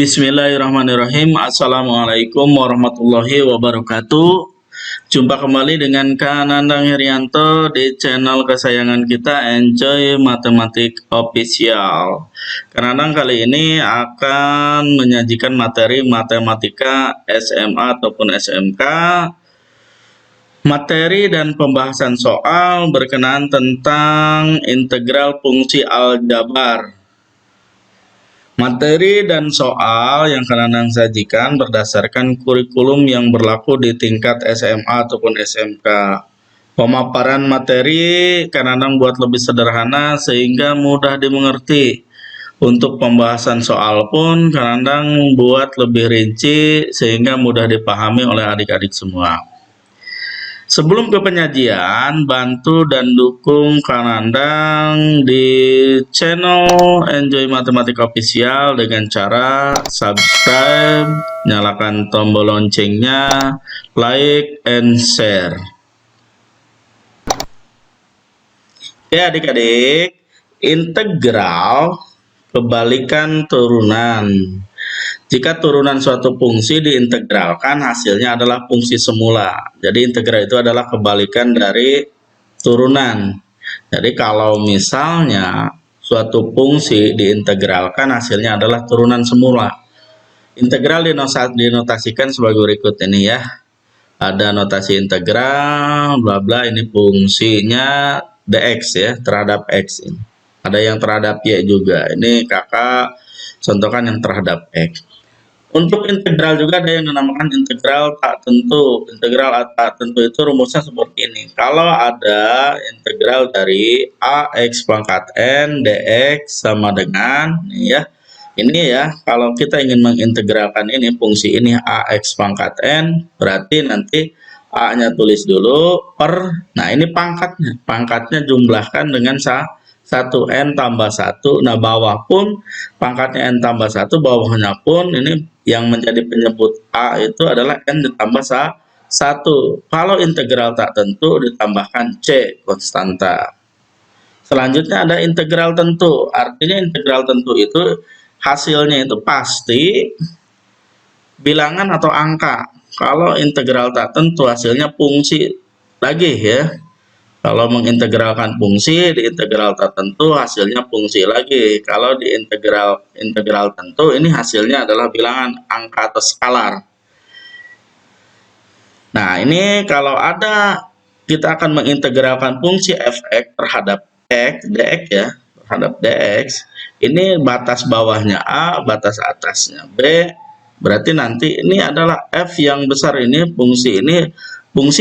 Bismillahirrahmanirrahim. Assalamualaikum warahmatullahi wabarakatuh. Jumpa kembali dengan Kak Nandang Herianto di channel kesayangan kita, Enjoy Matematik Official. Kak Nandang kali ini akan menyajikan materi matematika SMA ataupun SMK. Materi dan pembahasan soal berkenaan tentang integral fungsi aljabar. Materi dan soal yang Kananang sajikan berdasarkan kurikulum yang berlaku di tingkat SMA ataupun SMK. Pemaparan materi Kananang buat lebih sederhana sehingga mudah dimengerti. Untuk pembahasan soal pun Kananang buat lebih rinci sehingga mudah dipahami oleh adik-adik semua. Sebelum ke penyajian, bantu dan dukung Kanandang di channel Enjoy Matematik Official dengan cara subscribe, nyalakan tombol loncengnya, like, and share. Ya adik-adik, integral kebalikan turunan. Jika turunan suatu fungsi diintegralkan, hasilnya adalah fungsi semula. Jadi integral itu adalah kebalikan dari turunan. Jadi kalau misalnya suatu fungsi diintegralkan, hasilnya adalah turunan semula. Integral dinotasikan sebagai berikut ini ya. Ada notasi integral, bla bla, ini fungsinya dx ya, terhadap x ini. Ada yang terhadap y juga. Ini kakak contohkan yang terhadap x. Untuk integral juga ada yang dinamakan integral tak tentu. Integral tak tentu itu rumusnya seperti ini. Kalau ada integral dari ax pangkat n dx sama dengan ya. Ini ya, kalau kita ingin mengintegralkan ini fungsi ini ax pangkat n, berarti nanti a-nya tulis dulu per, nah ini pangkatnya. Pangkatnya jumlahkan dengan 1n tambah 1. Nah, bawah pun pangkatnya n tambah 1, bawahnya pun ini yang menjadi penyebut a itu adalah n ditambah 1. Kalau integral tak tentu ditambahkan c konstanta. Selanjutnya ada integral tentu. Artinya integral tentu itu hasilnya itu pasti bilangan atau angka. Kalau integral tak tentu hasilnya fungsi lagi ya. Kalau mengintegralkan fungsi di integral tak tentu hasilnya fungsi lagi. Kalau di integral tentu ini hasilnya adalah bilangan, angka atau skalar. Nah, ini kalau ada kita akan mengintegralkan fungsi fx terhadap x dx ya, terhadap dx. Ini batas bawahnya a, batas atasnya b. Berarti nanti ini adalah f yang besar ini fungsi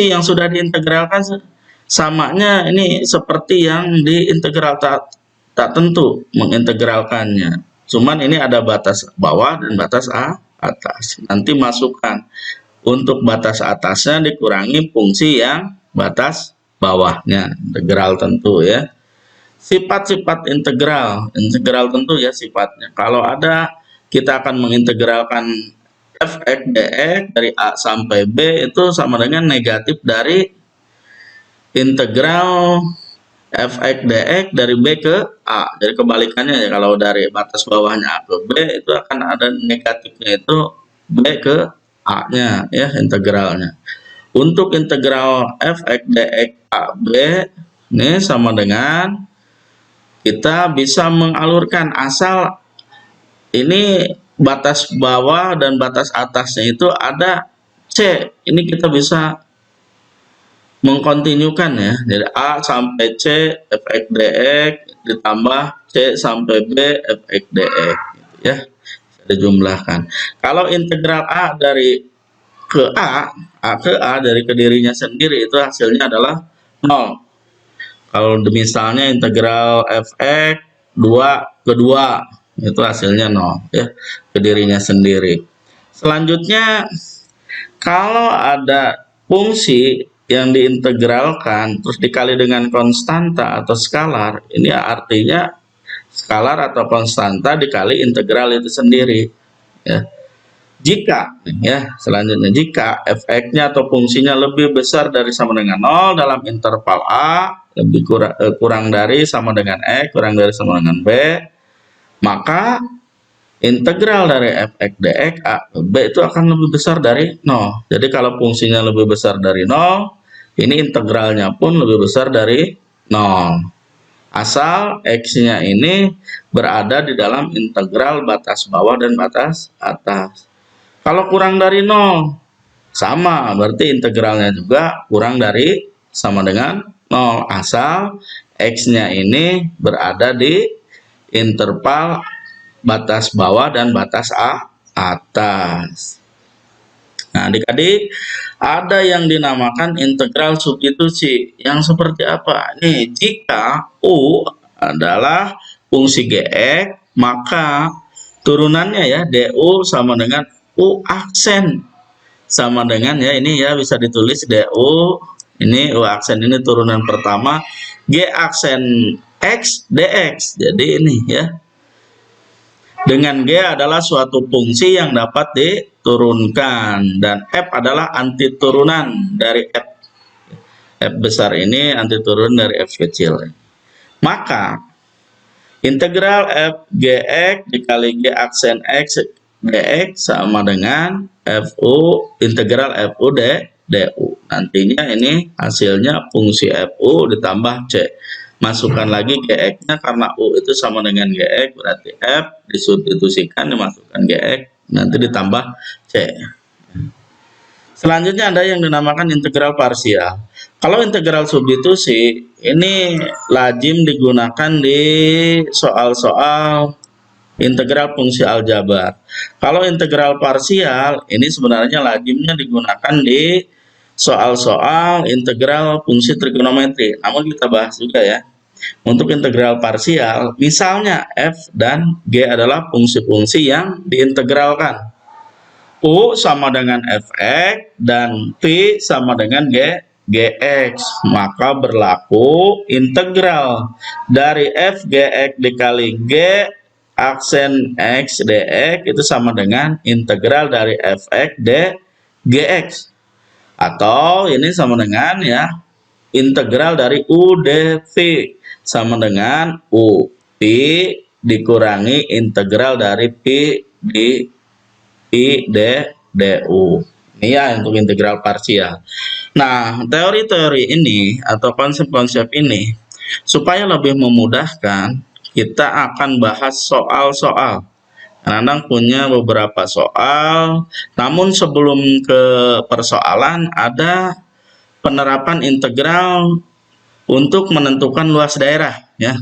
yang sudah diintegralkan samanya ini seperti yang di integral tak tentu mengintegralkannya. Cuman ini ada batas bawah dan batas atas. Nanti masukkan untuk batas atasnya dikurangi fungsi yang batas bawahnya. Integral tentu ya. Sifat-sifat integral tentu ya sifatnya. Kalau ada kita akan mengintegralkan fx dx dari a sampai b itu sama dengan negatif dari integral fx dx dari b ke a. Jadi kebalikannya ya, kalau dari batas bawahnya a ke b itu akan ada negatifnya itu b ke a nya ya integralnya. Untuk integral fx dx ab ini sama dengan kita bisa mengalurkan asal ini batas bawah dan batas atasnya itu ada c. Ini kita bisa mengkontinukan ya, dari a sampai c fx dx ditambah c sampai b fx dx gitu ya, dijumlahkan. Kalau integral a dari ke a ke a dari ke dirinya sendiri itu hasilnya adalah 0. Kalau misalnya integral fx 2 ke 2 itu hasilnya 0 ya, ke dirinya sendiri. Selanjutnya kalau ada fungsi yang diintegralkan terus dikali dengan konstanta atau skalar, ini artinya skalar atau konstanta dikali integral itu sendiri ya. Jika ya, selanjutnya jika fx-nya atau fungsinya lebih besar dari sama dengan 0 dalam interval a, lebih kurang dari sama dengan x, kurang dari sama dengan b, maka integral dari fx dx a ke b itu akan lebih besar dari 0. Jadi kalau fungsinya lebih besar dari 0, ini integralnya pun lebih besar dari 0. Asal x-nya ini berada di dalam integral batas bawah dan batas atas. Kalau kurang dari 0, sama, berarti integralnya juga kurang dari sama dengan 0. Asal x-nya ini berada di interval batas bawah dan batas atas. Nah, adik-adik, ada yang dinamakan integral substitusi. Yang seperti apa? Nih, jika U adalah fungsi Gx, maka turunannya ya, du sama dengan U aksen. Sama dengan ya, ini ya bisa ditulis du, ini U aksen ini turunan pertama, G aksen X, dx. Jadi ini ya, dengan G adalah suatu fungsi yang dapat diturunkan, dan F adalah anti turunan dari F. F besar ini anti turun dari F kecil. Maka integral F Gx dikali G aksen X dx sama dengan Fu integral Fu du. Nantinya ini hasilnya fungsi Fu ditambah C. Masukkan lagi Gx-nya karena U itu sama dengan Gx, berarti F disubstitusikan dimasukkan Gx, nanti ditambah C. Selanjutnya ada yang dinamakan integral parsial. Kalau integral substitusi ini lazim digunakan di soal-soal integral fungsi aljabar. Kalau integral parsial ini sebenarnya lazimnya digunakan di soal-soal integral fungsi trigonometri. Namun kita bahas juga ya. Untuk integral parsial, misalnya f dan g adalah fungsi-fungsi yang diintegralkan. U sama dengan fx dan p sama dengan gx, maka berlaku integral dari f gx dikali g aksen x dx itu sama dengan integral dari fx dgx, atau ini sama dengan ya integral dari u dv sama dengan u pi dikurangi integral dari pi di pi du. Ini ya untuk integral parsial. Nah, teori-teori ini atau konsep-konsep ini supaya lebih memudahkan, kita akan bahas soal-soal. Anak-anak punya beberapa soal, namun sebelum ke persoalan ada penerapan integral untuk menentukan luas daerah ya.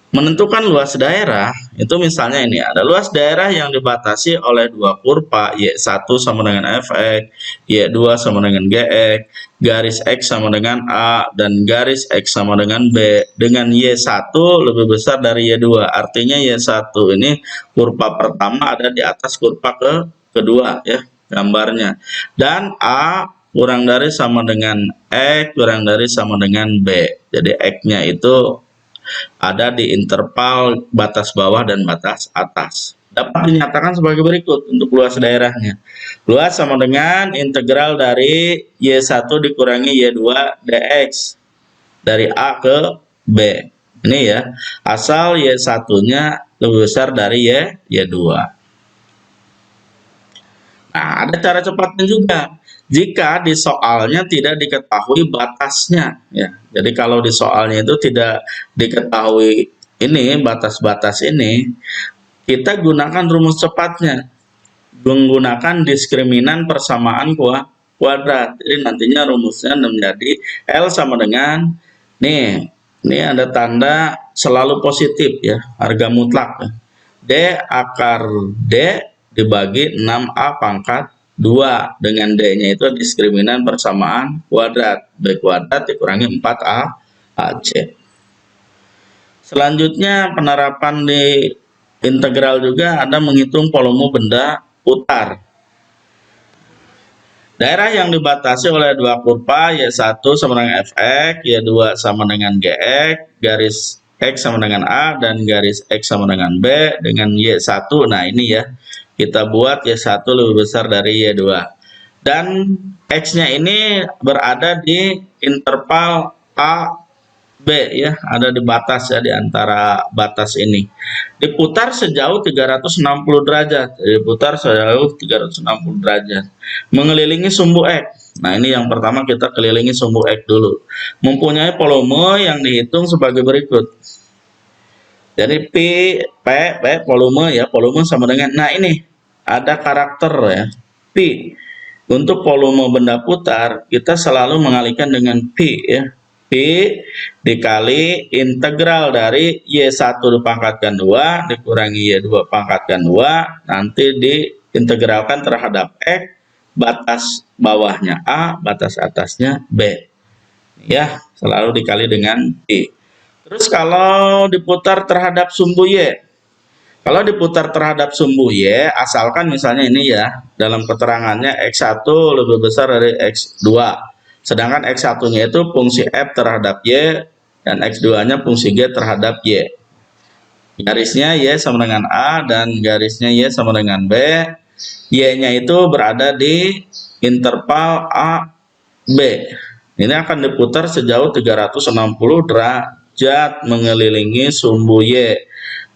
Menentukan luas daerah itu misalnya ini ada luas daerah yang dibatasi oleh dua kurva Y1 sama dengan Fx, Y2 sama dengan Gx, garis X sama dengan A, dan garis X sama dengan B, dengan Y1 lebih besar dari Y2. Artinya Y1 ini kurva pertama ada di atas kurva kedua ya gambarnya, dan A kurang dari sama dengan X kurang dari sama dengan B. Jadi X-nya itu ada di interval batas bawah dan batas atas. Dapat dinyatakan sebagai berikut untuk luas daerahnya. Luas sama dengan integral dari Y1 dikurangi Y2 dx dari A ke B. Ini ya, asal Y1-nya lebih besar dari Y2. Nah, ada cara cepatnya juga. Jika di soalnya tidak diketahui batasnya, ya. Jadi kalau di soalnya itu tidak diketahui ini batas-batas ini, kita gunakan rumus cepatnya, menggunakan diskriminan persamaan kuadrat. Jadi nantinya rumusnya menjadi L sama dengan ini ada tanda selalu positif ya, harga mutlak. D akar D dibagi 6A pangkat 2, dengan D-nya itu diskriminan persamaan kuadrat, B kuadrat dikurangi 4A AC. Selanjutnya penerapan di integral juga ada menghitung volume benda putar. Daerah yang dibatasi oleh dua kurva Y1 sama dengan Fx, Y2 sama dengan Gx, garis X sama dengan A, dan garis X sama dengan B dengan Y1. Nah ini ya, kita buat Y1 lebih besar dari Y2. Dan X-nya ini berada di interval A B ya, ada di batas ya, di antara batas ini. Diputar sejauh 360 derajat. Diputar sejauh 360 derajat. Mengelilingi sumbu X. Nah, ini yang pertama kita kelilingi sumbu X dulu. Mempunyai volume yang dihitung sebagai berikut. Jadi P volume ya, volume sama dengan, nah ini ada karakter ya, P. Untuk volume benda putar, kita selalu mengalihkan dengan P ya. P dikali integral dari Y1 dipangkatkan 2 dikurangi Y2 pangkatkan 2, nanti diintegralkan terhadap X, batas bawahnya A, batas atasnya B. Ya, selalu dikali dengan P. Terus kalau diputar terhadap sumbu Y, kalau diputar terhadap sumbu Y, asalkan misalnya ini ya, dalam keterangannya X1 lebih besar dari X2. Sedangkan X1-nya itu fungsi F terhadap Y, dan X2-nya fungsi G terhadap Y. Garisnya Y sama dengan A, dan garisnya Y sama dengan B. Y-nya itu berada di interval A, B. Ini akan diputar sejauh 360 derajat mengelilingi sumbu Y.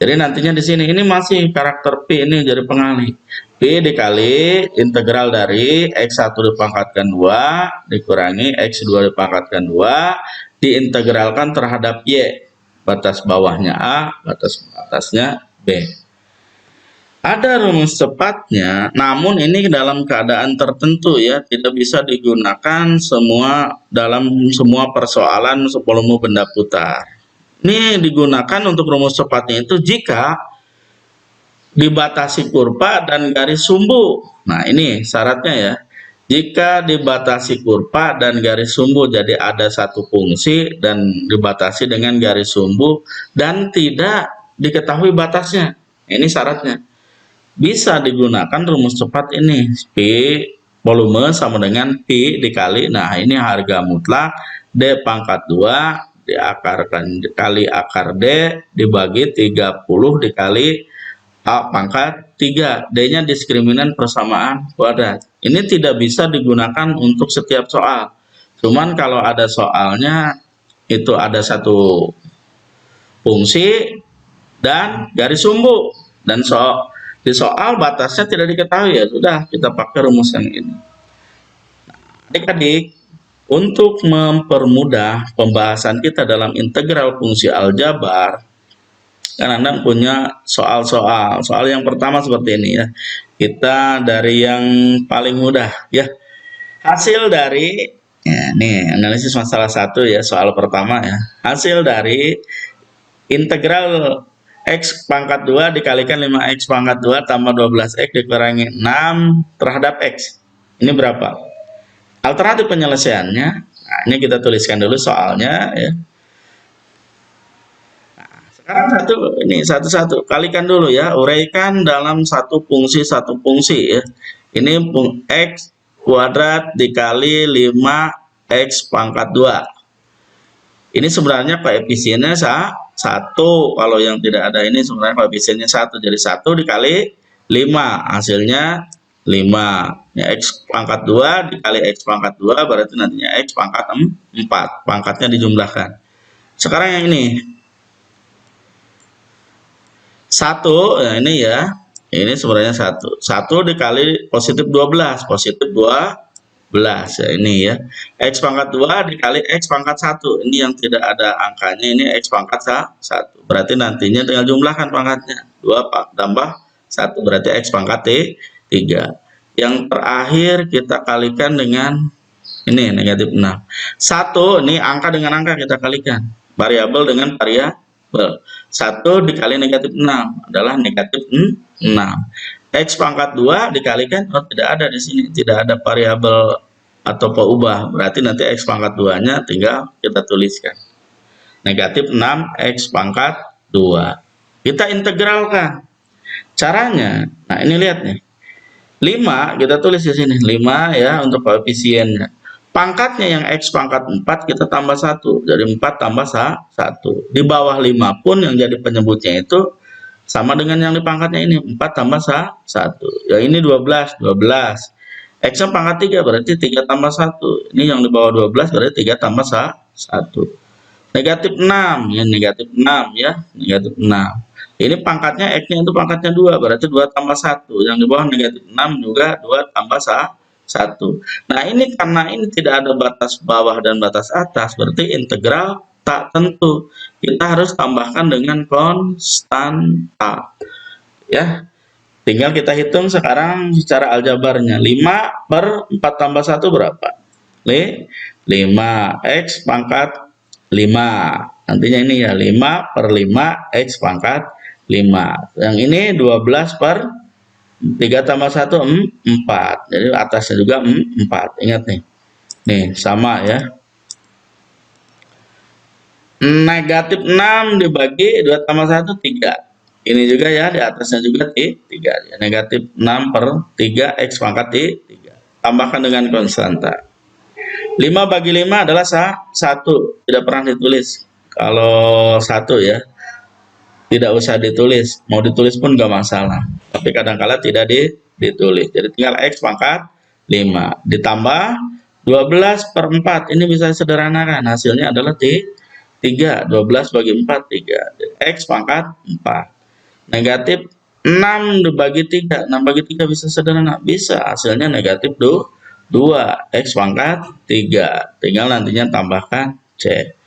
Jadi nantinya di sini ini masih karakter P ini jadi pengalih. P dikali integral dari X1 dipangkatkan 2 dikurangi X2 dipangkatkan 2 diintegralkan terhadap Y. Batas bawahnya A, batas atasnya B. Ada rumus cepatnya, namun ini dalam keadaan tertentu ya, tidak bisa digunakan dalam semua persoalan volume benda putar. Ini digunakan untuk rumus cepatnya itu jika dibatasi kurva dan garis sumbu. Nah, ini syaratnya ya. Jika dibatasi kurva dan garis sumbu, jadi ada satu fungsi dan dibatasi dengan garis sumbu dan tidak diketahui batasnya. Ini syaratnya. Bisa digunakan rumus cepat ini. P volume sama dengan P dikali, nah ini harga mutlak D pangkat 2 diakarkan dikali akar D dibagi 30 dikali A pangkat 3. D-nya diskriminan persamaan kuadrat. Ini tidak bisa digunakan untuk setiap soal. Cuman kalau ada soalnya itu ada satu fungsi dan garis sumbu, dan di soal batasnya tidak diketahui, ya sudah kita pakai rumus yang ini. Adik-adik, untuk mempermudah pembahasan kita dalam integral fungsi aljabar, kan Anda punya soal yang pertama seperti ini ya. Kita dari yang paling mudah ya. Hasil dari ya, nih analisis masalah 1 ya, soal pertama ya. Hasil dari integral X pangkat 2 dikalikan 5X pangkat 2 tambah 12X dikurangi 6 terhadap X. Ini berapa? Alternatif penyelesaiannya, nah ini kita tuliskan dulu soalnya ya. Nah, sekarang satu-satu kalikan dulu ya, uraikan dalam satu fungsi ya. Ini X kuadrat dikali 5X pangkat 2. Ini sebenarnya koefisiennya 1, kalau yang tidak ada ini sebenarnya koefisiennya 1, jadi 1 dikali 5 hasilnya 5 ya, X pangkat 2 dikali X pangkat 2 berarti nantinya X pangkat 4, pangkatnya dijumlahkan. Sekarang yang ini 1 ya, ini sebenarnya 1 dikali positif 12 ya, ini ya, X pangkat 2 dikali X pangkat 1, ini yang tidak ada angkanya, ini X pangkat 1, berarti nantinya tinggal jumlahkan pangkatnya, 2 tambah 1 berarti X pangkat 3. Yang terakhir kita kalikan dengan ini negatif 6. 1 ini angka dengan angka kita kalikan, variabel dengan variabel. 1 dikali negatif 6 adalah negatif 6. X pangkat 2 dikalikan, tidak ada di sini, tidak ada variabel atau peubah, berarti nanti X pangkat 2-nya tinggal kita tuliskan. Negatif 6X pangkat 2. Kita integralkan. Caranya, nah ini lihat nih. 5 kita tulis di sini, 5 ya untuk koefisiennya. Pangkatnya yang X pangkat 4 kita tambah 1, jadi 4 tambah 1. Di bawah 5 pun yang jadi penyebutnya itu sama dengan yang di pangkatnya ini, 4 tambah 1. Ya ini 12. X pangkat 3 berarti 3 tambah 1. Ini yang di bawah 12 berarti 3 tambah 1. Negatif 6, ya negatif 6 ya, negatif 6. Ini pangkatnya X-nya itu pangkatnya 2, berarti 2 tambah 1. Yang di bawah negatif 6 juga 2 tambah 1. Nah, ini karena ini tidak ada batas bawah dan batas atas, berarti integral tak tentu. Kita harus tambahkan dengan konstanta. Ya, tinggal kita hitung sekarang secara aljabarnya. 5 per 4 tambah 1 berapa? 5. X pangkat 5. Nantinya ini ya, 5 per 5 X pangkat 5. Yang ini 12 per 3 tambah 1 4. Jadi atasnya juga 4. Ingat nih. Nih, sama ya. Negatif 6 dibagi 2 tambah 1 3. Ini juga ya, di atasnya juga 3. Negatif 6 per 3 X pangkat 3. Tambahkan dengan konstanta. 5 bagi 5 adalah 1. Tidak pernah ditulis. Kalau 1 ya, tidak usah ditulis. Mau ditulis pun nggak masalah. Tapi kadang-kala tidak ditulis. Jadi tinggal X pangkat 5. Ditambah 12 per 4. Ini bisa sederhanakan. Hasilnya adalah 3. 12 bagi 4, 3. X pangkat 4. Negatif 6 dibagi 3. 6 bagi 3 bisa sederhana. Bisa. Hasilnya negatif 2. X pangkat 3. Tinggal nantinya tambahkan C.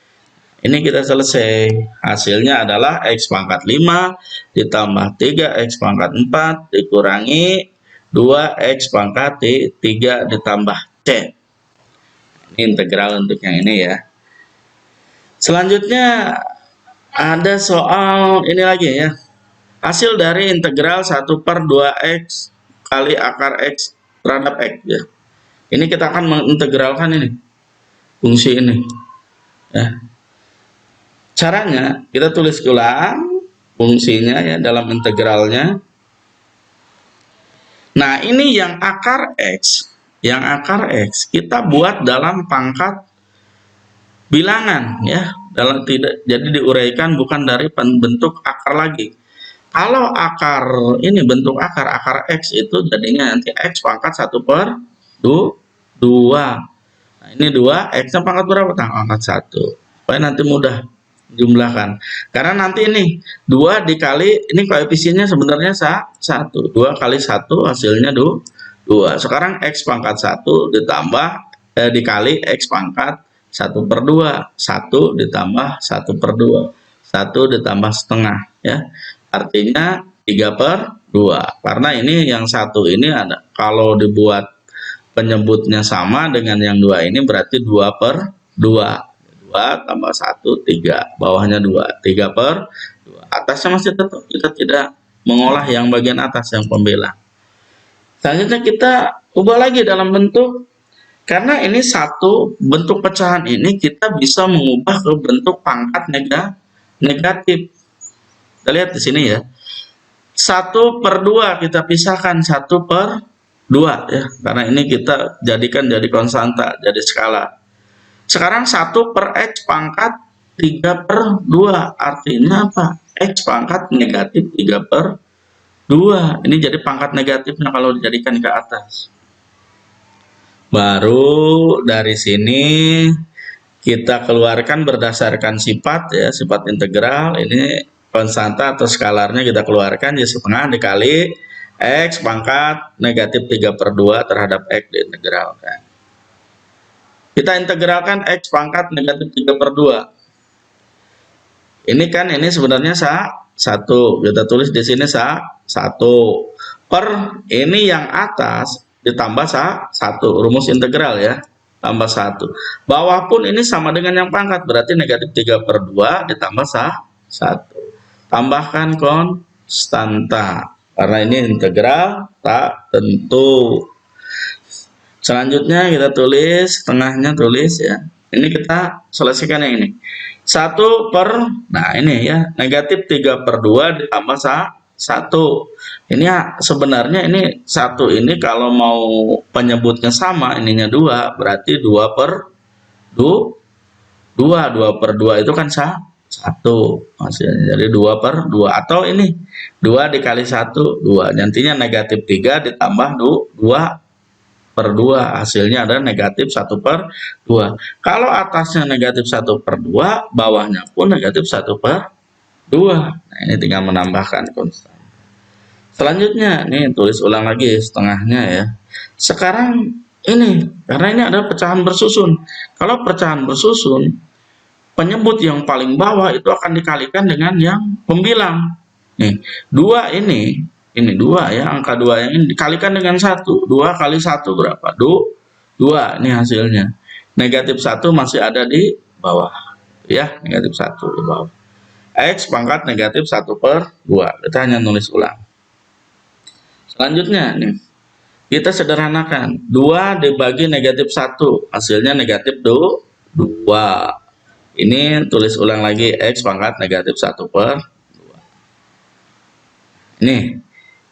Ini kita selesai. Hasilnya adalah X pangkat 5 ditambah 3X pangkat 4 dikurangi 2X pangkat 3 ditambah C. Ini integral untuk yang ini ya. Selanjutnya ada soal ini lagi ya. Hasil dari integral 1 per 2X kali akar X terhadap X ya. Ini kita akan mengintegralkan ini fungsi ini ya. Caranya kita tulis ulang fungsinya ya dalam integralnya. Nah, ini yang akar X kita buat dalam pangkat bilangan ya, dalam tidak jadi diuraikan bukan dari bentuk akar lagi. Kalau akar ini bentuk akar X itu jadinya nanti X pangkat 1 per 2. Nah, ini 2, X-nya pangkat berapa? Pangkat 1. Supaya nanti mudah jumlahkan. Karena nanti ini 2 dikali, ini koefisiennya sebenarnya 1. 2 kali 1 hasilnya 2. Sekarang X pangkat 1 ditambah dikali X pangkat 1 per 2. 1 ditambah 1 per 2. 1 ditambah setengah ya. Artinya 3 per 2. Karena ini yang 1 ini ada, kalau dibuat penyebutnya sama dengan yang 2 ini berarti 2 per 2. 2 tambah 1, 3. Bawahnya 2. 3 per 2. Atasnya masih tetap kita tidak mengolah yang bagian atas, yang pembela. Selanjutnya kita ubah lagi dalam bentuk, karena ini satu bentuk pecahan ini kita bisa mengubah ke bentuk pangkat negatif. Kita lihat di sini ya. 1 per 2 kita pisahkan 1 per 2 ya. Karena ini kita jadikan jadi konstanta, jadi skala. Sekarang 1 per X pangkat 3 per 2. Artinya apa? X pangkat negatif 3 per 2. Ini jadi pangkat negatifnya kalau dijadikan ke atas. Baru dari sini kita keluarkan berdasarkan sifat ya, sifat integral. Ini konstanta atau skalarnya kita keluarkan, jadi setengah dikali X pangkat negatif 3 per 2 terhadap X diintegralkan. Kita integralkan X pangkat negatif 3 per 2. Ini kan ini sebenarnya 1. Kita tulis di sini 1. Per ini yang atas ditambah 1. Rumus integral ya. Tambah 1. Bawah pun ini sama dengan yang pangkat. Berarti negatif 3 per 2 ditambah 1. Tambahkan konstanta. Karena ini integral tak tentu. Selanjutnya kita tulis, tengahnya tulis ya. Ini kita selesaikan yang ini. 1 per, nah ini ya, negatif 3 per 2 ditambah 1. Ini ya, sebenarnya ini 1 ini kalau mau penyebutnya sama, ininya 2, berarti 2 per 2. 2 per 2 itu kan 1. Maksudnya, jadi 2 per 2. Atau ini, 2 dikali 1, 2. Nantinya negatif 3 ditambah 2. per 2, hasilnya ada negatif 1 per 2. Kalau atasnya negatif 1 per 2, bawahnya pun negatif 1 per 2. Nah, ini tinggal menambahkan konstan. Selanjutnya, nih tulis ulang lagi setengahnya ya. Sekarang ini, karena ini adalah pecahan bersusun. Kalau pecahan bersusun, penyebut yang paling bawah itu akan dikalikan dengan yang pembilang. Nih, 2 ini 2 ya, angka 2 yang ini dikalikan dengan 1. 2 kali 1 berapa? 2. Ini hasilnya. Negatif 1 masih ada di bawah. Ya, negatif 1 di bawah. X pangkat negatif 1 per 2. Kita hanya nulis ulang. Selanjutnya nih, kita sederhanakan. 2 dibagi negatif 1, hasilnya negatif 2. Ini tulis ulang lagi, X pangkat negatif 1 per 2. Ini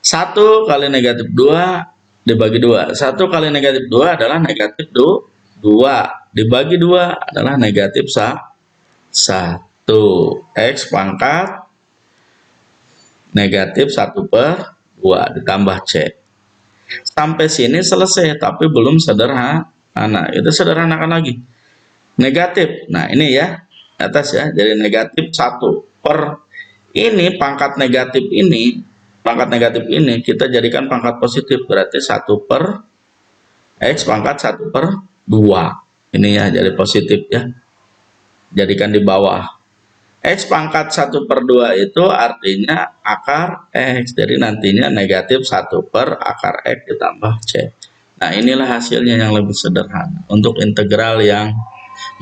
1 kali negatif 2 dibagi 2. 1 kali negatif 2 adalah negatif 2. Dibagi 2 adalah negatif 1. X pangkat negatif 1 per 2 ditambah C. Sampai sini selesai, tapi belum sederhana. Itu sederhanakan lagi. Negatif. Nah, ini ya, atas ya. Jadi negatif 1 per ini pangkat negatif ini kita jadikan pangkat positif, berarti 1 per X pangkat 1 per 2. Ini ya, jadi positif ya. Jadikan di bawah. X pangkat 1 per 2 itu artinya akar X. Jadi nantinya negatif 1 per akar X ditambah C. Nah, inilah hasilnya yang lebih sederhana untuk integral yang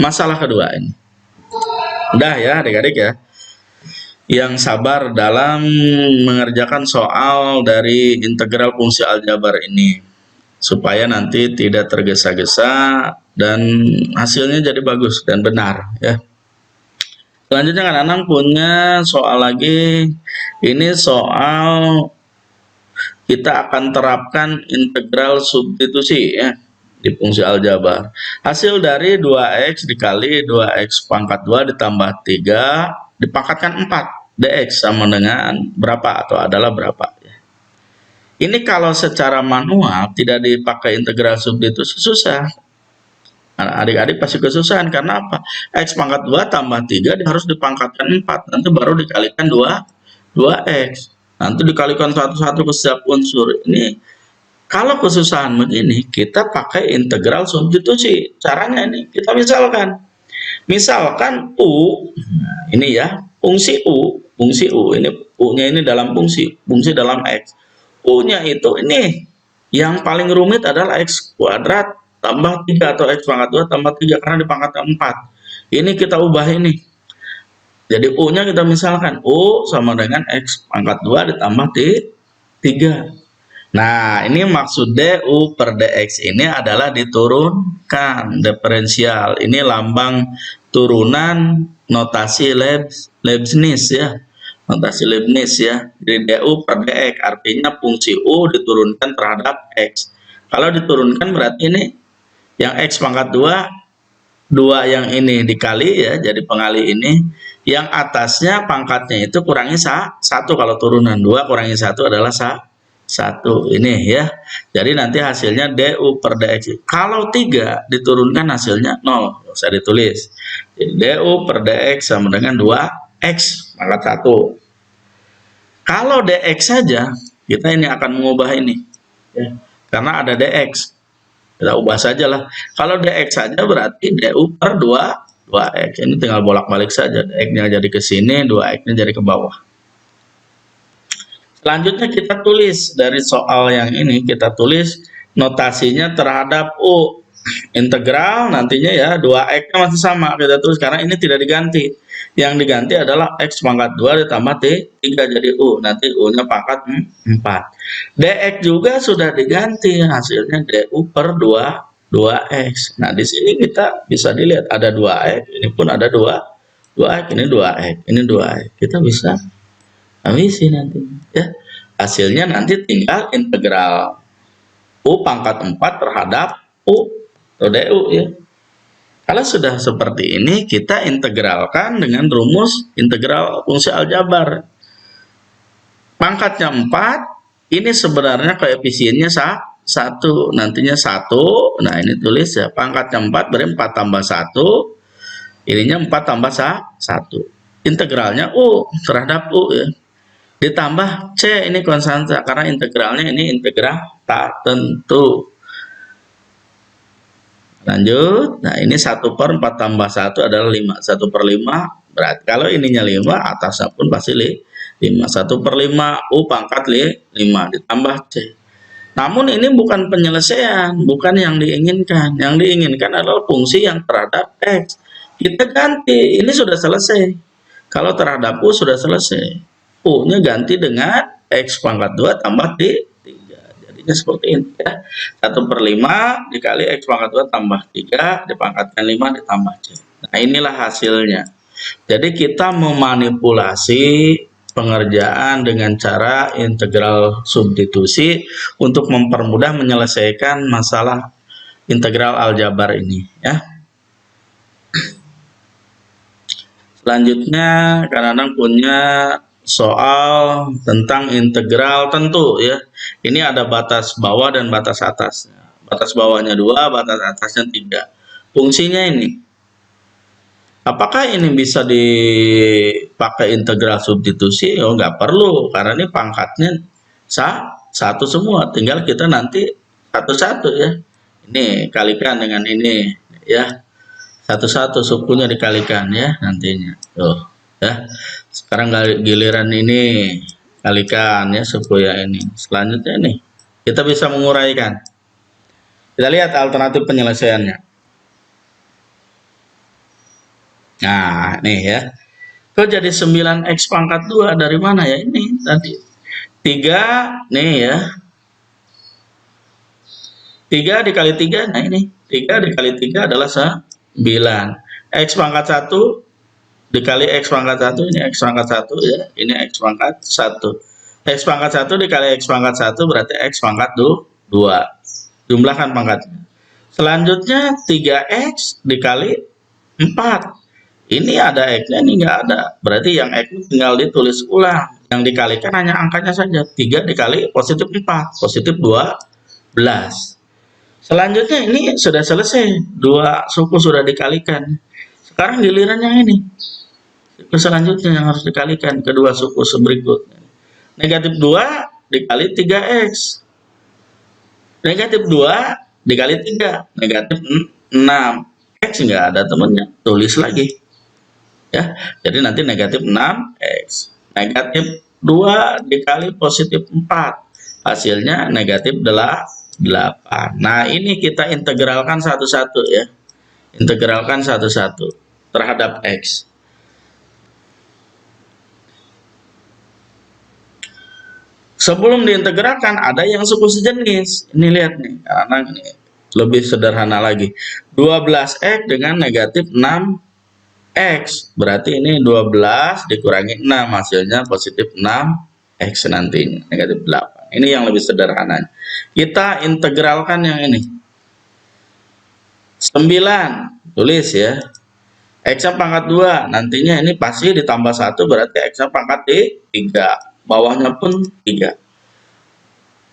masalah kedua ini. Udah ya adik-adik ya. Yang sabar dalam mengerjakan soal dari integral fungsi aljabar ini. Supaya nanti tidak tergesa-gesa dan hasilnya jadi bagus dan benar ya. Selanjutnya kan Anang punya soal lagi. Ini soal kita akan terapkan integral substitusi ya di fungsi aljabar. Hasil dari 2x dikali 2x pangkat 2 ditambah 3 dipangkatkan 4. Dx sama dengan berapa atau adalah berapa ya. Ini kalau secara manual tidak dipakai integral substitusi susah. Adik-adik pasti kesusahan karena apa? X pangkat 2 tambah 3 harus dipangkatkan 4, nanti baru dikalikan 2x, nanti dikalikan satu-satu ke setiap unsur. Ini kalau kesusahan begini kita pakai integral substitusi. Caranya ini kita misalkan U, nah ini ya, fungsi U ini U-nya ini dalam fungsi dalam X. U-nya itu ini yang paling rumit adalah X kuadrat tambah 3 atau X pangkat 2 tambah 3 karena dipangkatkan 4. Ini kita ubah ini. Jadi U-nya kita misalkan U sama dengan X pangkat 2 ditambah 3. Nah, ini maksud DU per DX ini adalah diturunkan diferensial. Ini lambang turunan notasi Leibniz ya. Notasi Leibniz ya. Jadi DU per DX artinya fungsi U diturunkan terhadap X. Kalau diturunkan berarti ini yang X pangkat 2 yang ini dikali ya, jadi pengali ini, yang atasnya pangkatnya itu kurangi 1 kalau turunan, 2 kurangi 1 adalah 1 ini ya. Jadi nanti hasilnya DU per DX. Kalau 3 diturunkan hasilnya 0, nggak usah ditulis. Jadi DU per DX sama dengan 2X pangkat 1. Kalau DX saja, kita ini akan mengubah ini ya, karena ada DX. Kita ubah saja lah. Kalau DX saja berarti DU per 2X. Ini tinggal bolak-balik saja. DX-nya jadi ke sini, 2X-nya jadi ke bawah. Selanjutnya kita tulis dari soal yang ini, kita tulis notasinya terhadap U. Integral nantinya ya, 2X-nya masih sama. Kita tulis karena ini tidak diganti. Yang diganti adalah X pangkat 2 ditambah 3 jadi U. Nanti U-nya pangkat 4. DX juga sudah diganti, hasilnya DU per 2X. Nah, di sini kita bisa dilihat ada 2X, ini pun ada 2X, ini 2X, ini 2X. Kita bisa habisi nanti ya. Hasilnya nanti tinggal integral U pangkat 4 terhadap U atau DU ya. Kalau sudah seperti ini, kita integralkan dengan rumus integral fungsi aljabar. Pangkatnya 4, ini sebenarnya koefisiennya 1, nantinya 1. Nah, ini tulis ya, pangkatnya 4, berarti 4 tambah 1, ininya 4 tambah 1. Integralnya U terhadap U ya. Ditambah C, ini konstanta, karena integralnya ini integral tak tentu. Lanjut, nah ini 1/4 tambah 1 adalah 5. 1/5, berarti kalau ininya 5, atasnya pun pasti 5. 1/5 U pangkat 5 ditambah C. Namun ini bukan penyelesaian, bukan yang diinginkan. Yang diinginkan adalah fungsi yang terhadap X. Kita ganti, ini sudah selesai. Kalau terhadap U sudah selesai. U-nya ganti dengan X pangkat 2 tambah D3. Jadinya seperti ini ya. 1/5 dikali X pangkat 2 tambah 3, dipangkatkan 5 ditambah C. Nah, inilah hasilnya. Jadi kita memanipulasi pengerjaan dengan cara integral substitusi untuk mempermudah menyelesaikan masalah integral aljabar ini ya. Selanjutnya kadang-kadang punya soal tentang integral tentu ya. Ini ada batas bawah dan batas atasnya. Batas bawahnya 2, batas atasnya 3. Fungsinya ini, apakah ini bisa dipakai integral substitusi? Oh, nggak perlu, karena ini pangkatnya satu semua. Tinggal kita nanti satu-satu ya. Ini kalikan dengan ini ya. Satu-satu sukunya dikalikan ya nantinya. Tuh ya. Sekarang giliran ini kalikan ya suku yang ini. Selanjutnya nih kita bisa menguraikan. Kita lihat alternatif penyelesaiannya. Nah, nih ya. Kok jadi 9x pangkat 2 dari mana ya? Ini tadi 3 nih ya. 3 dikali 3, nah ini 3 dikali 3 adalah 9. X pangkat 1 dikali X pangkat 1, ini X pangkat 1 ya. Ini X pangkat 1. X pangkat 1 dikali X pangkat 1 berarti X pangkat 2. Jumlahkan pangkatnya. Selanjutnya 3X dikali 4. Ini ada X-nya, ini nggak ada. Berarti yang X tinggal ditulis ulang. Yang dikalikan hanya angkanya saja. 3 dikali positif 4. Positif 12. Selanjutnya ini sudah selesai. 2 suku sudah dikalikan. Sekarang giliran yang ini. Suku selanjutnya yang harus dikalikan. Kedua suku berikutnya. Negatif 2 dikali 3X. Negatif 2 dikali 3. Negatif 6. X nggak ada temennya. Tulis lagi. Ya, jadi nanti negatif 6x. Negatif 2 dikali positif 4. Hasilnya negatif 8. Nah, ini kita integralkan satu-satu ya. Integralkan satu-satu terhadap x. Sebelum diintegralkan ada yang suku sejenis. Ini lihat nih, karena ini lebih sederhana lagi. 12x dengan negatif 6x, berarti ini 12 dikurangi 6, hasilnya positif 6x nantinya, negatif 8. Ini yang lebih sederhana. Kita integralkan yang ini. 9, tulis ya. X-nya pangkat 2, nantinya ini pasti ditambah 1, berarti X-nya pangkat 3. Bawahnya pun 3.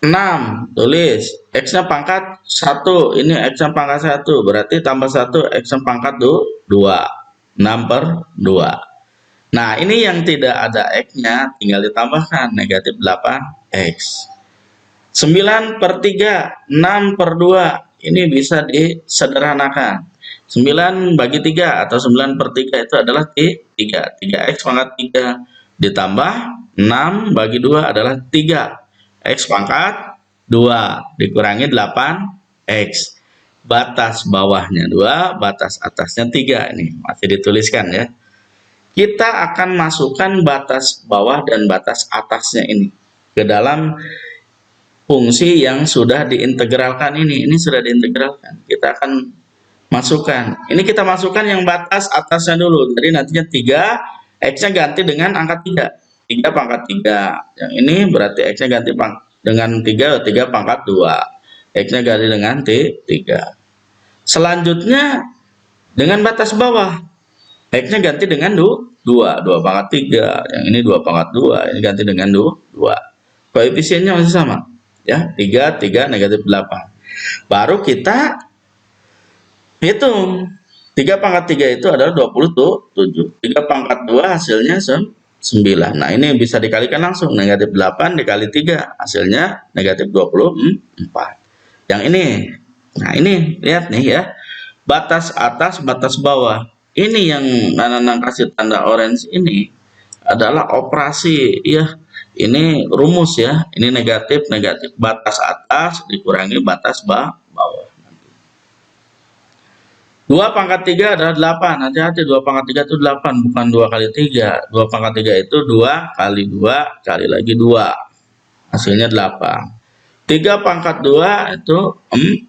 6, tulis. X-nya pangkat 1, ini X-nya pangkat 1, berarti tambah 1, X-nya pangkat 2. 6/2. Nah, ini yang tidak ada X-nya tinggal ditambahkan negatif 8x. 9/3, 6/2. Ini bisa disederhanakan. 9 bagi 3 atau 9/3 itu adalah 3. 3x pangkat 3 ditambah 6 bagi 2 adalah 3. X pangkat 2 dikurangi 8x. Batas bawahnya 2, batas atasnya 3. Ini masih dituliskan ya. Kita akan masukkan batas bawah dan batas atasnya ini ke dalam fungsi yang sudah diintegralkan ini. Ini sudah diintegralkan. Kita akan masukkan. Ini kita masukkan yang batas atasnya dulu. Jadi nantinya 3, X-nya ganti dengan angka 3. 3 pangkat 3. Yang ini berarti X-nya ganti dengan 3, 3 pangkat 2. X-nya ganti dengan 3. Selanjutnya dengan batas bawah. X-nya ganti dengan 2. 2 pangkat 3. Yang ini 2 pangkat 2. Ini ganti dengan 2. Koefisiennya masih sama. Ya, 3 negatif 8. Baru kita hitung. 3 pangkat 3 itu adalah 27. 3 pangkat 2 hasilnya 9. Nah, ini bisa dikalikan langsung. Negatif 8 dikali 3 hasilnya negatif 24. Yang ini. Nah, ini lihat nih ya. Batas atas, batas bawah. Ini yang Nana kasih tanda orange ini adalah operasi ya. Ini rumus ya. Ini negatif negatif, batas atas dikurangi batas bawah. 2 pangkat 3 adalah 8. Hati-hati, 2 pangkat 3 itu 8, bukan 2 kali 3. 2 pangkat 3 itu 2 kali 2 kali lagi 2. Hasilnya 8. 3 pangkat 2 itu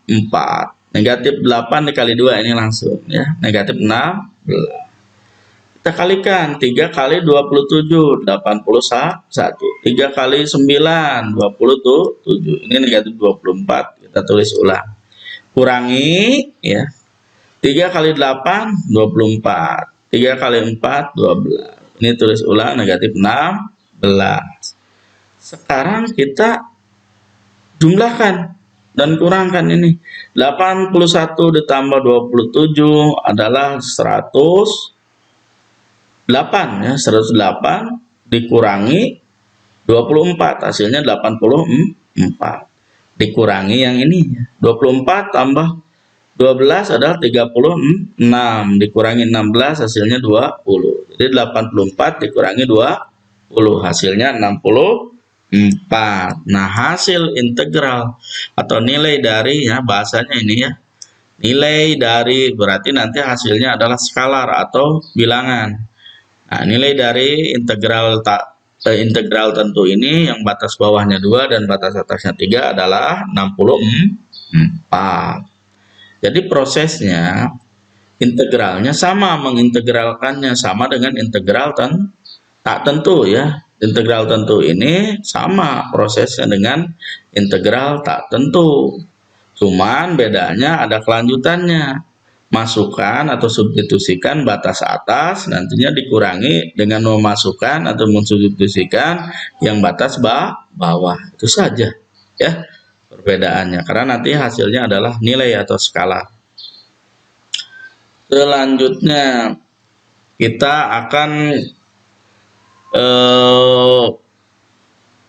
4. Negatif 8 dikali 2 ini langsung ya. Negatif 6. Kita kalikan 3 kali 27, 81. 3 kali 9, 27. Ini negatif 24. Kita tulis ulang. Kurangi ya. 3 kali 8, 24. 3 kali 4, 12. Ini tulis ulang negatif 16. Sekarang kita jumlahkan dan kurangkan ini. 81 ditambah 27 adalah 108 ya. 108 dikurangi 24 hasilnya 84. Dikurangi yang ini. 24 tambah 12 adalah 36, dikurangi 16 hasilnya 20. Jadi 84 dikurangi 20 hasilnya 64. Nah, hasil integral atau nilai dari ya bahasanya ini ya. Nilai dari berarti nanti hasilnya adalah skalar atau bilangan. Nah, nilai dari integral tentu ini yang batas bawahnya 2 dan batas atasnya 3 adalah 64. Jadi prosesnya integralnya sama, mengintegralkannya sama dengan integral tak tentu ya. Integral tentu ini sama prosesnya dengan integral tak tentu. Cuman bedanya ada kelanjutannya. Masukkan atau substitusikan batas atas, nantinya dikurangi dengan memasukkan atau mensubstitusikan yang batas bawah. Itu saja ya perbedaannya, karena nanti hasilnya adalah nilai atau skala. Selanjutnya kita akan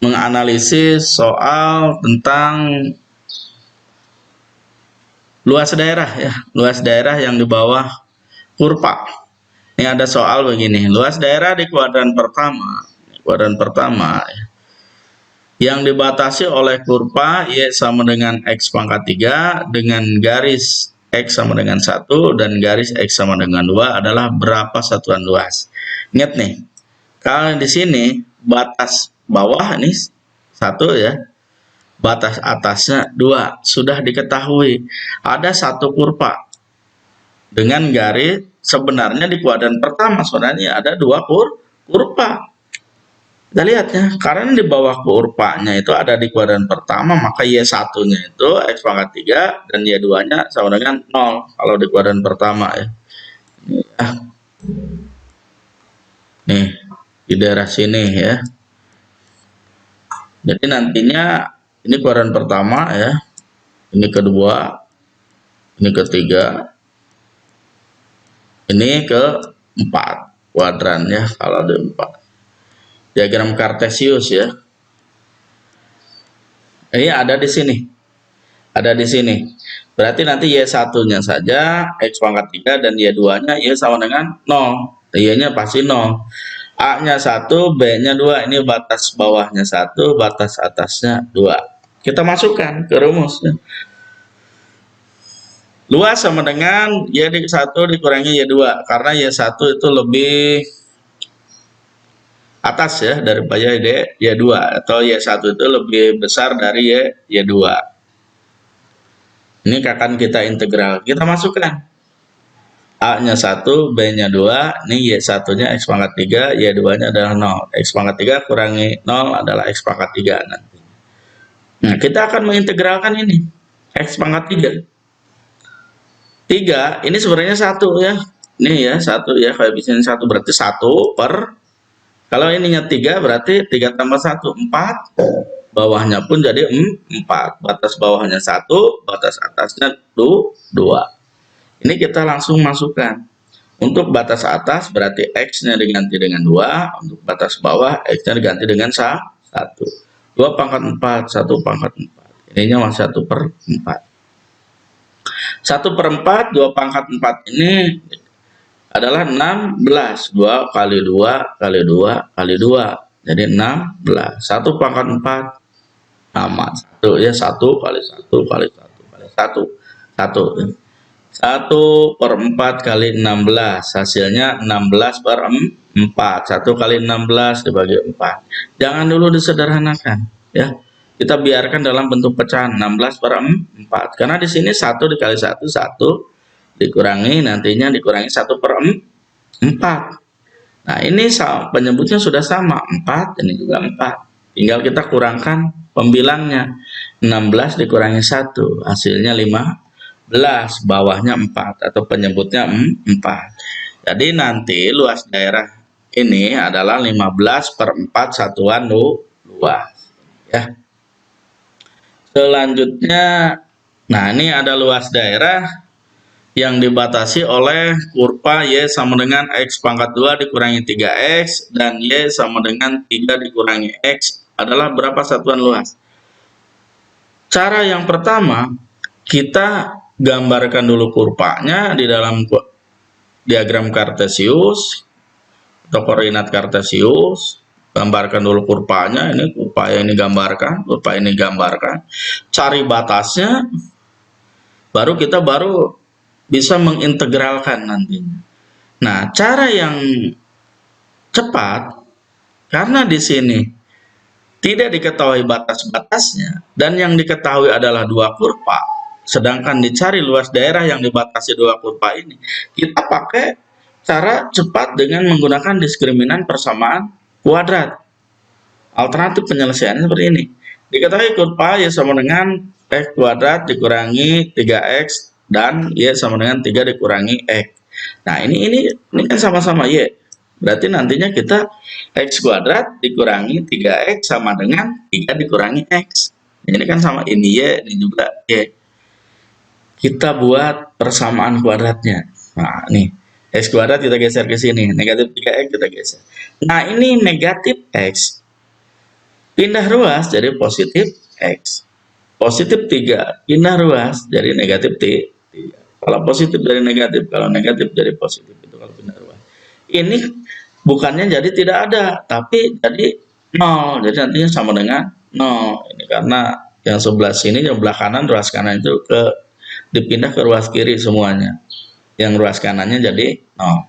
menganalisis soal tentang luas daerah ya, luas daerah yang di bawah kurva. Ini ada soal begini, luas daerah di kuadran pertama ya, yang dibatasi oleh kurva Y sama dengan X pangkat 3 dengan garis X sama dengan 1 dan garis X sama dengan 2 adalah berapa satuan luas. Ingat nih, kalau di sini batas bawah ini 1 ya, batas atasnya 2, sudah diketahui. Ada satu kurva dengan garis, sebenarnya di kuadran pertama sebenarnya ada 2 kurva. Kita lihat ya, karena di bawah kurvanya itu ada di kuadran pertama, maka Y1-nya itu X pangkat 3 dan Y2-nya sama dengan 0 kalau di kuadran pertama ya. Nih, di daerah sini ya. Jadi nantinya ini kuadran pertama ya, ini kedua, ini ketiga, ini keempat kuadran ya kalau ada 4. Diagram Kartesius ya. Ini ada di sini. Ada di sini. Berarti nanti Y1-nya saja X pangkat 3 dan Y2-nya Y sama dengan 0. Y-nya pasti 0. A-nya 1, B-nya 2. Ini batas bawahnya 1, batas atasnya 2. Kita masukkan ke rumusnya. Luas sama dengan Y1 dikurangi Y2. Karena Y1 itu lebih atas ya daripada Y2. Atau Y1 itu lebih besar dari Y2. Ini akan kita integral. Kita masukkan. A-nya 1, B-nya 2. Ini Y1-nya X pangkat 3, Y2-nya adalah 0. X pangkat 3 kurangi 0 adalah X pangkat 3 nanti. Nah, kita akan mengintegralkan ini. X pangkat 3. 3, ini sebenarnya 1 ya. Ini ya, 1 ya. Koefisien 1 berarti 1 per. Kalau ininya 3 berarti 3 tambah 1, 4. bawahnya pun jadi 4. Batas bawahnya 1, batas atasnya 2. Ini kita langsung masukkan. Untuk batas atas berarti X-nya diganti dengan 2, untuk batas bawah X-nya diganti dengan 1. 2 pangkat 4, 1 pangkat 4. Ininya masih 1/4. 1/4, 2 pangkat 4 ini adalah 16. 2 kali 2 kali 2 kali 2. Jadi 16. 1 pangkat 4 sama 1 ya, 1 kali 1 kali 1 kali 1. 1/4 kali 16, hasilnya 16/4. 1 kali 16 dibagi 4. Jangan dulu disederhanakan ya. Kita biarkan dalam bentuk pecahan 16/4. Karena di sini 1 dikali 1 1 dikurangi, nantinya dikurangi 1/4. Nah, ini penyebutnya sudah sama, 4, ini juga 4. Tinggal kita kurangkan pembilangnya. 16 dikurangi 1, hasilnya 15, bawahnya 4 atau penyebutnya 4. Jadi nanti luas daerah ini adalah 15/4 satuan luas ya. Selanjutnya, nah ini ada luas daerah yang dibatasi oleh kurva Y sama dengan X pangkat 2 dikurangi 3X dan Y sama dengan 3 dikurangi X adalah berapa satuan luas? Cara yang pertama, kita gambarkan dulu kurvanya di dalam diagram Kartesius atau koordinat Kartesius. Gambarkan dulu kurvanya, ini kurva yang digambarkan, kurva ini gambarkan. Cari batasnya, baru kita bisa mengintegralkan nantinya. Nah, cara yang cepat, karena di sini tidak diketahui batas-batasnya, dan yang diketahui adalah 2 kurva, sedangkan dicari luas daerah yang dibatasi 2 kurva ini, kita pakai cara cepat dengan menggunakan diskriminan persamaan kuadrat. Alternatif penyelesaiannya seperti ini. Diketahui kurva Y sama dengan X kuadrat dikurangi 3X dan Y sama dengan 3 dikurangi X. Nah, ini kan sama-sama Y. Berarti nantinya kita X kuadrat dikurangi 3X sama dengan 3 dikurangi X. Ini kan sama, ini Y, ini juga Y. Kita buat persamaan kuadratnya. Nah, nih. X kuadrat kita geser ke sini. Negatif 3X kita geser. Nah, ini negatif X. Pindah ruas jadi positif X. Positif 3. Pindah ruas jadi negatif 3. Kalau positif dari negatif, kalau negatif dari positif. Itu kalau pindah ruas. Ini bukannya jadi tidak ada, tapi jadi 0. Jadi nantinya sama dengan 0. Ini karena yang sebelah sini, yang sebelah kanan, ruas kanan itu dipindah ke ruas kiri semuanya. Yang ruas kanannya jadi 0.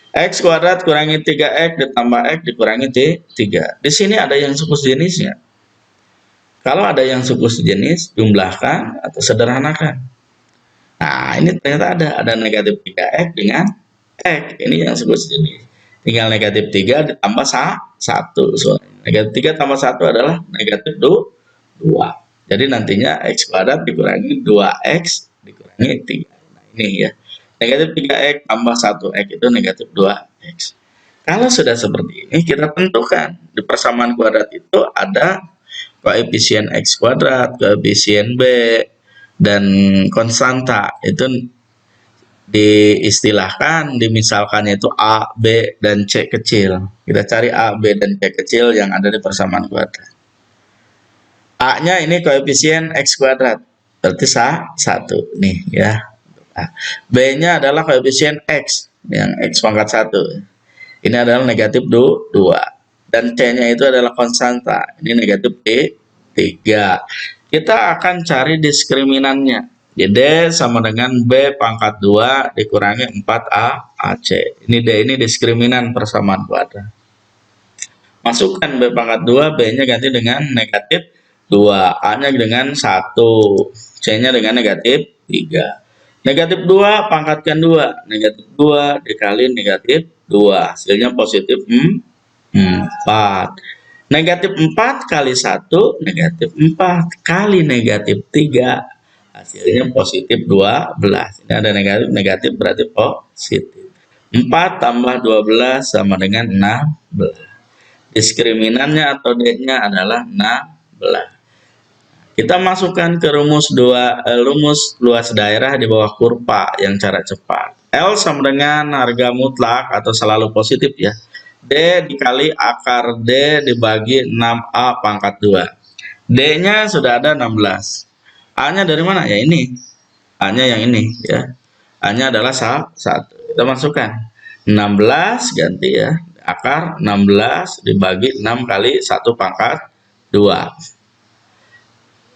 X kuadrat kurangi 3X ditambah X dikurangi 3. Di sini ada yang suku sejenisnya. Kalau ada yang suku sejenis, jumlahkan atau sederhanakan. Nah, ini ternyata ada negatif 3X dengan X. Ini yang suku sejenis. Tinggal negatif 3 ditambah 1. So, negatif 3 tambah 1 adalah negatif 2. Jadi nantinya X kuadrat dikurangi 2X dikurangi 3. Nah, ini ya. Negatif 3X tambah 1X itu negatif 2X. Kalau sudah seperti ini, kita tentukan di persamaan kuadrat itu ada koefisien X kuadrat, koefisien B, dan konstanta. Itu diistilahkan, dimisalkannya itu A, B, dan C kecil. Kita cari A, B, dan C kecil yang ada di persamaan kuadrat. A-nya ini koefisien X kuadrat, berarti 1 nih ya. B-nya adalah koefisien X, yang X pangkat 1. Ini adalah negatif 2. Dan C-nya itu adalah konstanta. Ini negatif 3. Kita akan cari diskriminannya. Jadi D sama dengan B pangkat 2 dikurangi 4A AC. Ini D ini diskriminan persamaan kuadrat. Masukkan B pangkat 2, B-nya ganti dengan negatif 2. A-nya dengan 1. C-nya dengan negatif 3. Negatif 2 pangkatkan 2. Negatif 2 dikali negatif 2. Hasilnya positif 4. Negatif 4 kali 1, negatif 4 kali negatif 3. Hasilnya positif 12. Ini ada negatif berarti positif. 4 tambah 12 sama dengan 16. Diskriminannya atau D-nya adalah 16. belah. Kita masukkan ke rumus luas daerah di bawah kurva yang cara cepat. L sama dengan harga mutlak atau selalu positif ya. D dikali akar D dibagi 6A pangkat 2. D-nya sudah ada 16. A-nya dari mana? Ya ini. A-nya yang ini ya. A-nya adalah 1. Kita masukkan. 16 ganti ya. Akar 16 dibagi 6 kali 1 pangkat 2.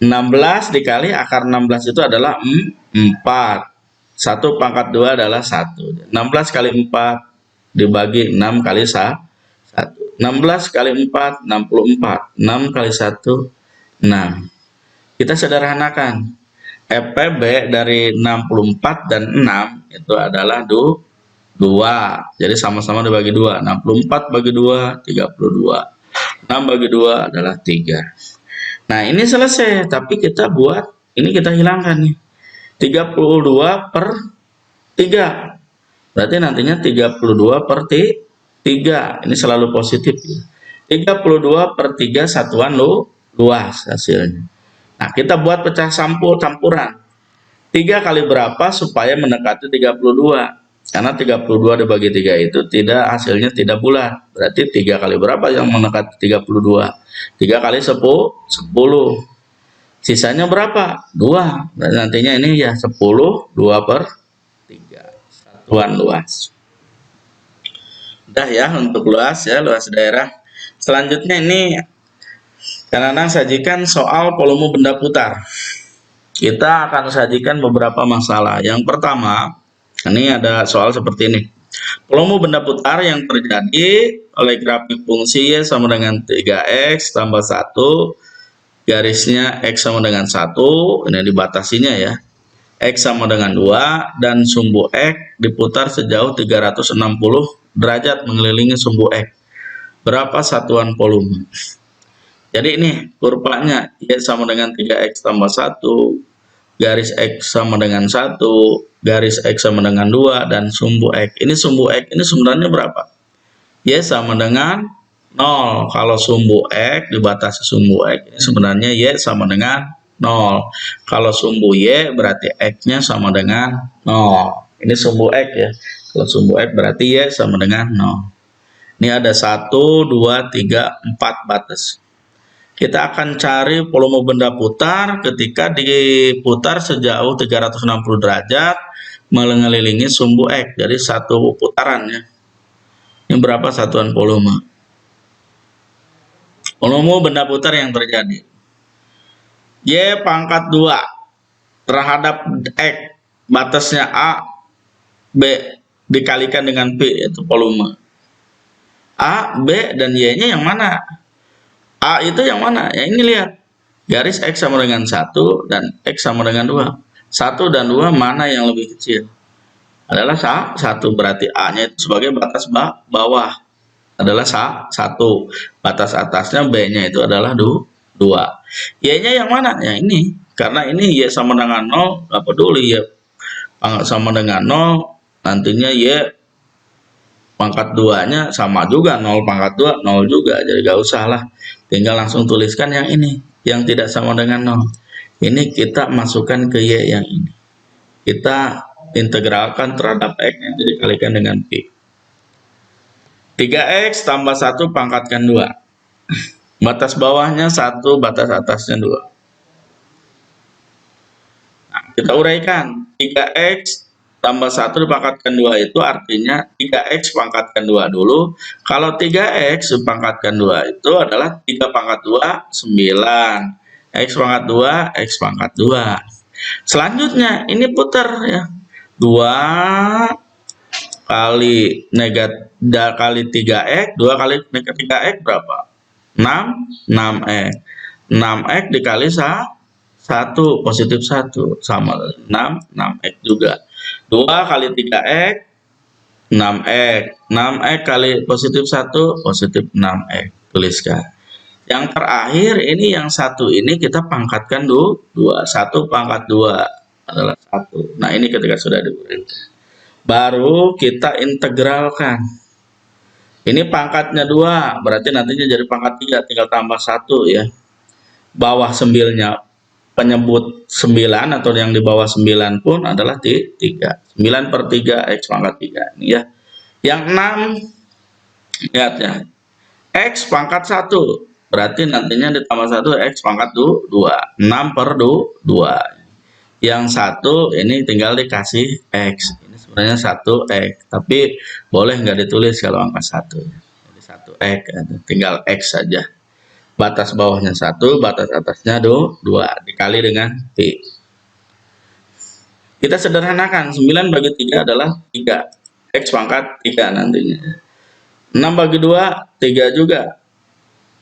16 dikali akar 16 itu adalah 4. 1 pangkat 2 adalah 1. 16 kali 4 dibagi 6 kali 1. 16 kali 4, 64. 6 kali 1, 6. Kita sederhanakan. FPB dari 64 dan 6 itu adalah 2. Jadi sama-sama dibagi 2. 64 bagi 2, 32. 6 bagi 2 adalah 3. Nah, ini selesai, tapi kita buat, ini kita hilangkan nih. 32 per 3. Berarti nantinya 32 per 3. Ini selalu positif ya. 32 per 3 satuan luas hasilnya. Nah, kita buat pecah campuran. 3 kali berapa supaya mendekati 32? Karena 32 dibagi 3 itu hasilnya tidak bulat. Berarti 3 kali berapa yang mendekati 32? 3 kali 10. Sisanya berapa? 2. Dan nantinya ini ya 10, 2 per 3. Satuan luas. Udah ya untuk luas daerah. Selanjutnya ini Kananang sajikan soal volume benda putar. Kita akan sajikan beberapa masalah. Yang pertama, ini ada soal seperti ini. Volume benda putar yang terjadi oleh grafik fungsi Y sama dengan 3X tambah 1, garisnya X sama dengan 1, ini dibatasinya ya. X sama dengan 2, dan sumbu X diputar sejauh 360 derajat mengelilingi sumbu X. Berapa satuan volume? Jadi ini kurvanya Y sama dengan 3X tambah 1, garis X sama dengan 1, garis X sama dengan 2, dan sumbu X. Ini sumbu X ini sebenarnya berapa? Y sama dengan 0. Kalau sumbu X dibatasi sumbu X, ini sebenarnya Y sama dengan 0. Kalau sumbu Y berarti X-nya sama dengan 0. Ini sumbu X ya. Kalau sumbu X berarti Y sama dengan 0. Ini ada 1, 2, 3, 4 batas. Kita akan cari volume benda putar ketika diputar sejauh 360 derajat mengelilingi sumbu X. Jadi satu putaran ya. Ini berapa satuan volume? Volume benda putar yang terjadi. Y pangkat 2 terhadap X, batasnya A, B dikalikan dengan P, yaitu volume. A, B, dan Y-nya yang mana? A itu yang mana? Ya ini lihat. Garis X sama dengan 1 dan X sama dengan 2. 1 dan 2 mana yang lebih kecil? Adalah 1. Berarti A-nya itu sebagai batas bawah. Adalah 1. Batas atasnya B-nya itu adalah 2. Y-nya yang mana? Ya ini. Karena ini Y sama dengan 0, nggak peduli. Y sama dengan 0, nantinya Y pangkat 2-nya sama juga, 0 pangkat 2, 0 juga. Jadi gak usah lah. Tinggal langsung tuliskan yang ini, yang tidak sama dengan 0. Ini kita masukkan ke Y yang ini. Kita integralkan terhadap X, jadi kalikan dengan P. 3X tambah 1 pangkatkan 2. Batas bawahnya 1, batas atasnya 2. Nah, kita uraikan. 3X tambah 1 dipangkatkan 2 itu artinya 3X pangkatkan 2 dulu. Kalau 3X dipangkatkan 2 itu adalah 3 pangkat 2, 9. X pangkat 2, X pangkat 2. Selanjutnya ini putar ya. 2 kali kali 3X, 2 kali negatif 3X berapa? 6X. 6X dikali 1, positif 1, sama 6X juga. 2 kali 3X, 6X. 6X kali positif 1, positif 6X. Tuliskan. Yang terakhir ini yang 1 ini kita pangkatkan 2. 1 pangkat 2 adalah 1. Nah ini ketika sudah diberikan. Baru kita integralkan. Ini pangkatnya 2, berarti nantinya jadi pangkat 3, tinggal tambah 1 ya. bawah 9-nya penyebut 9 atau yang di bawah 9 pun adalah 3. 9 per 3 X pangkat 3. Ini ya. Yang 6, lihat ya. X pangkat 1. Berarti nantinya ditambah 1 X pangkat 2. 6 per 2. Yang 1 ini tinggal dikasih X. Ini sebenarnya 1 X. Tapi boleh nggak ditulis kalau angka 1. Jadi 1 X. Tinggal X saja. Batas bawahnya 1, batas atasnya 2, dikali dengan P. Kita sederhanakan, 9 bagi 3 adalah 3. X pangkat 3 nantinya. 6 bagi 2, 3 juga.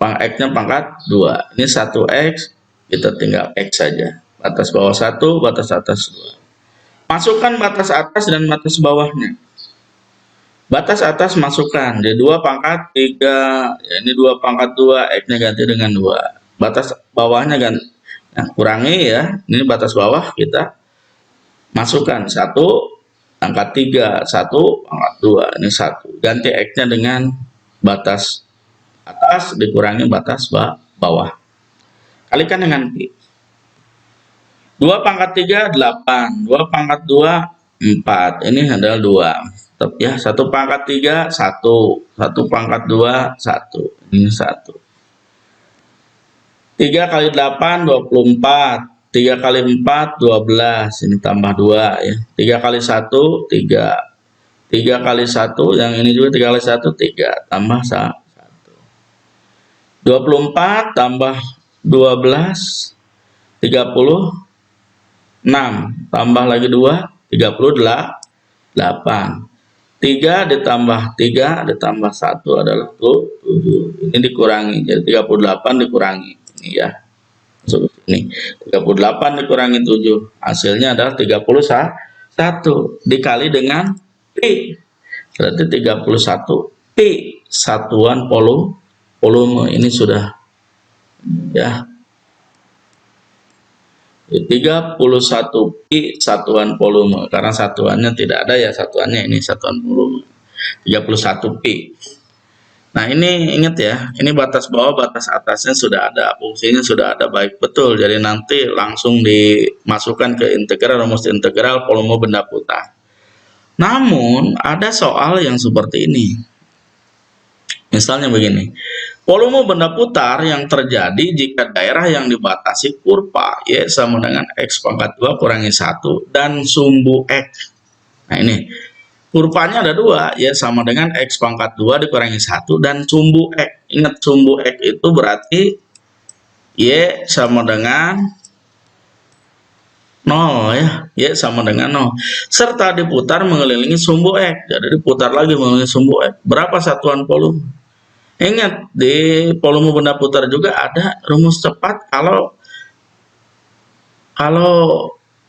X-nya pangkat 2. Ini 1X, kita tinggal X saja. Batas bawah 1, batas atas 2. Masukkan batas atas dan batas bawahnya. Batas atas masukkan, di 2 pangkat 3, ya ini 2 pangkat 2, X-nya ganti dengan 2. Batas bawahnya ganti, nah, kurangi ya, ini batas bawah kita masukkan 1, angka 3, 1, angka 2, ini 1. Ganti X-nya dengan batas atas dikurangi batas bawah. Kalikan dengan Pi. 2 pangkat 3, 8. 2 pangkat 2, 4. Ini adalah 2. Ya, 1 pangkat 3, 1. 1 pangkat 2, 1. Ini 1. 3 kali 8, 24. 3 kali 4, 12. Ini tambah 2 ya. 3 kali 1, 3. 3 kali 1, yang ini juga 3 kali 1, 3. Tambah 1. 24 tambah 12, 36. Tambah lagi 2, 38. 3 ditambah 3 ditambah 1 adalah 7. Ini dikurangi, jadi 38 dikurangi. Ini ya. Masuk ini. 38 dikurangi 7. Hasilnya adalah 31 dikali dengan Pi. Berarti 31 Pi satuan volume. Ini sudah ya. 31 Pi satuan volume, karena satuannya tidak ada ya, satuannya ini satuan volume. 31 Pi. Nah, ini ingat ya, ini batas bawah, batas atasnya sudah ada, fungsinya sudah ada, baik betul. Jadi nanti langsung dimasukkan ke integral, rumus integral volume benda putar. Namun ada soal yang seperti ini. Misalnya begini. Volume benda putar yang terjadi jika daerah yang dibatasi kurva Y sama dengan X pangkat 2 kurangi 1 dan sumbu X. Nah, ini kurvanya ada 2, Y sama dengan X pangkat 2 dikurangi 1 dan sumbu X. Ingat, sumbu X itu berarti Y sama dengan 0 ya, Y sama dengan 0. Serta diputar mengelilingi sumbu X. Jadi diputar lagi mengelilingi sumbu X. Berapa satuan volume? Ingat, di volume benda putar juga ada rumus cepat kalau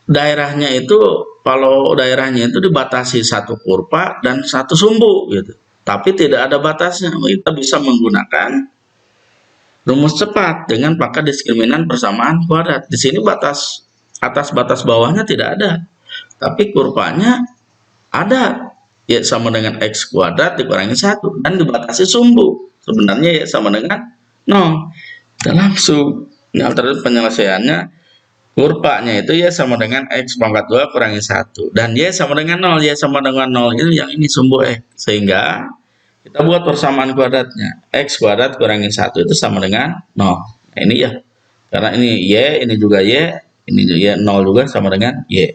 daerahnya itu dibatasi satu kurva dan satu sumbu gitu. Tapi tidak ada batasnya. Kita bisa menggunakan rumus cepat dengan pangkat diskriminan persamaan kuadrat. Di sini batas atas batas bawahnya tidak ada. Tapi kurvanya ada. Y sama dengan X kuadrat dikurangi 1 dan dibatasi sumbu. Sebenarnya Y sama dengan 0. Kita langsung, ini alternatif penyelesaiannya, kurvanya itu Y sama dengan X pangkat 2 kurangi 1 dan Y sama dengan 0. Y sama dengan 0 itu yang ini sumbu X, sehingga kita buat persamaan kuadratnya. X kuadrat kurangi 1 itu sama dengan 0. Nah, ini ya, karena ini Y, ini juga Y, ini juga 0 juga sama dengan Y.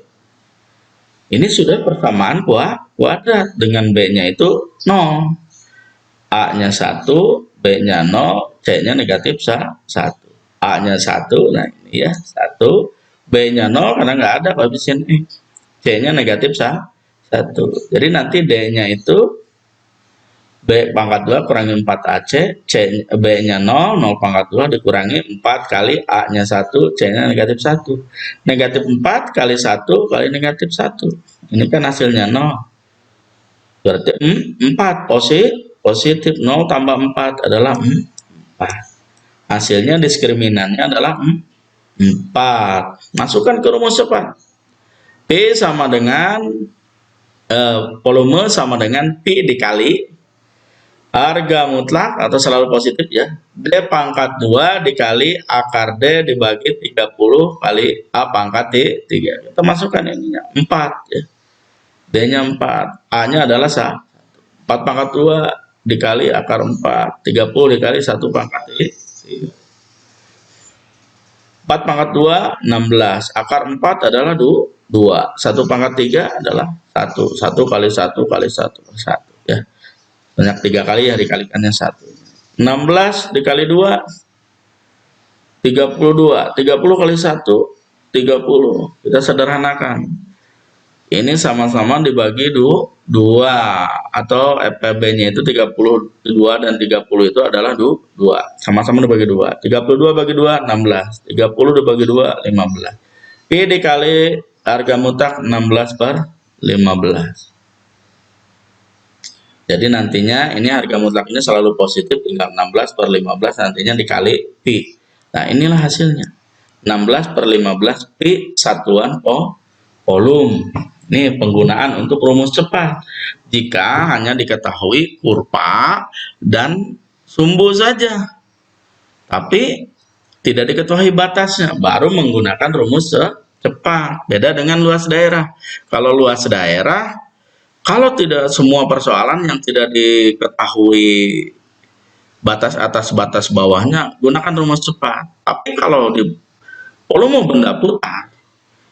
Ini sudah persamaan kuadrat, dengan B-nya itu 0. A-nya 1, B-nya 0, C-nya negatif 1. A-nya 1, nah ini ya, 1. B-nya 0 karena nggak ada koefisien X. C-nya negatif 1. Jadi nanti D-nya itu B pangkat 2 kurangi 4AC, B-nya 0, 0 pangkat 2 dikurangi 4 kali A-nya 1, C-nya negatif 1. Negatif 4 kali 1 kali negatif 1. Ini kan hasilnya 0. Berarti 4 positif 0 tambah 4 adalah 4. Hasilnya diskriminannya adalah 4. Masukkan ke rumus cepat. P sama dengan volume sama dengan Pi dikali Harga mutlak atau selalu positif ya. D pangkat 2 dikali akar D dibagi 30 kali A pangkat 3. Kita masukkan ininya 4 ya. D-nya 4. A-nya adalah 1. 4 pangkat 2 dikali akar 4. 30 dikali 1 pangkat 3. 4 pangkat 2, 16. Akar 4 adalah 2. 1 pangkat 3 adalah 1. 1 kali 1 kali 1 kali 1 ya. Banyak 3 kali ya, dikalikannya 1. 16 dikali 2, 32. 30 kali 1, 30. Kita sederhanakan. Ini sama-sama dibagi 2 atau FPB-nya itu 32 dan 30 itu adalah 2. Sama-sama dibagi 2. 32 bagi 2, 16. 30 dibagi 2, 15. P dikali harga mutlak 16 per 15. Jadi nantinya ini harga mutlak ini selalu positif, tinggal 16 per 15 nantinya dikali Pi. Nah inilah hasilnya. 16 per 15 Pi satuan volume. Ini penggunaan untuk rumus cepat. Jika hanya diketahui kurva dan sumbu saja. Tapi tidak diketahui batasnya, baru menggunakan rumus cepat. Beda dengan luas daerah. Kalau luas daerah, kalau tidak semua persoalan yang tidak diketahui batas atas batas bawahnya, gunakan rumus cepat. Tapi kalau di volume benda putar,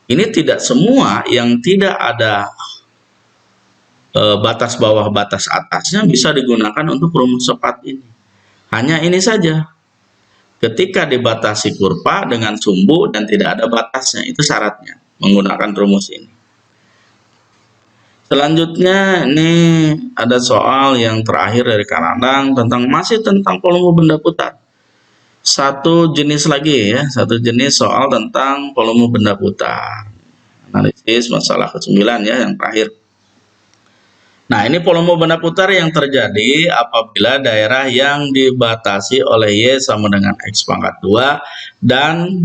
ini tidak semua yang tidak ada batas bawah batas atasnya bisa digunakan untuk rumus cepat ini. Hanya ini saja. Ketika dibatasi kurva dengan sumbu dan tidak ada batasnya, itu syaratnya menggunakan rumus ini. Selanjutnya ini ada soal yang terakhir dari Kanadang masih tentang volume benda putar. Satu jenis lagi ya, satu jenis soal tentang volume benda putar. Analisis masalah ke-9 ya, yang terakhir. Nah, ini volume benda putar yang terjadi apabila daerah yang dibatasi oleh Y sama dengan X pangkat 2 dan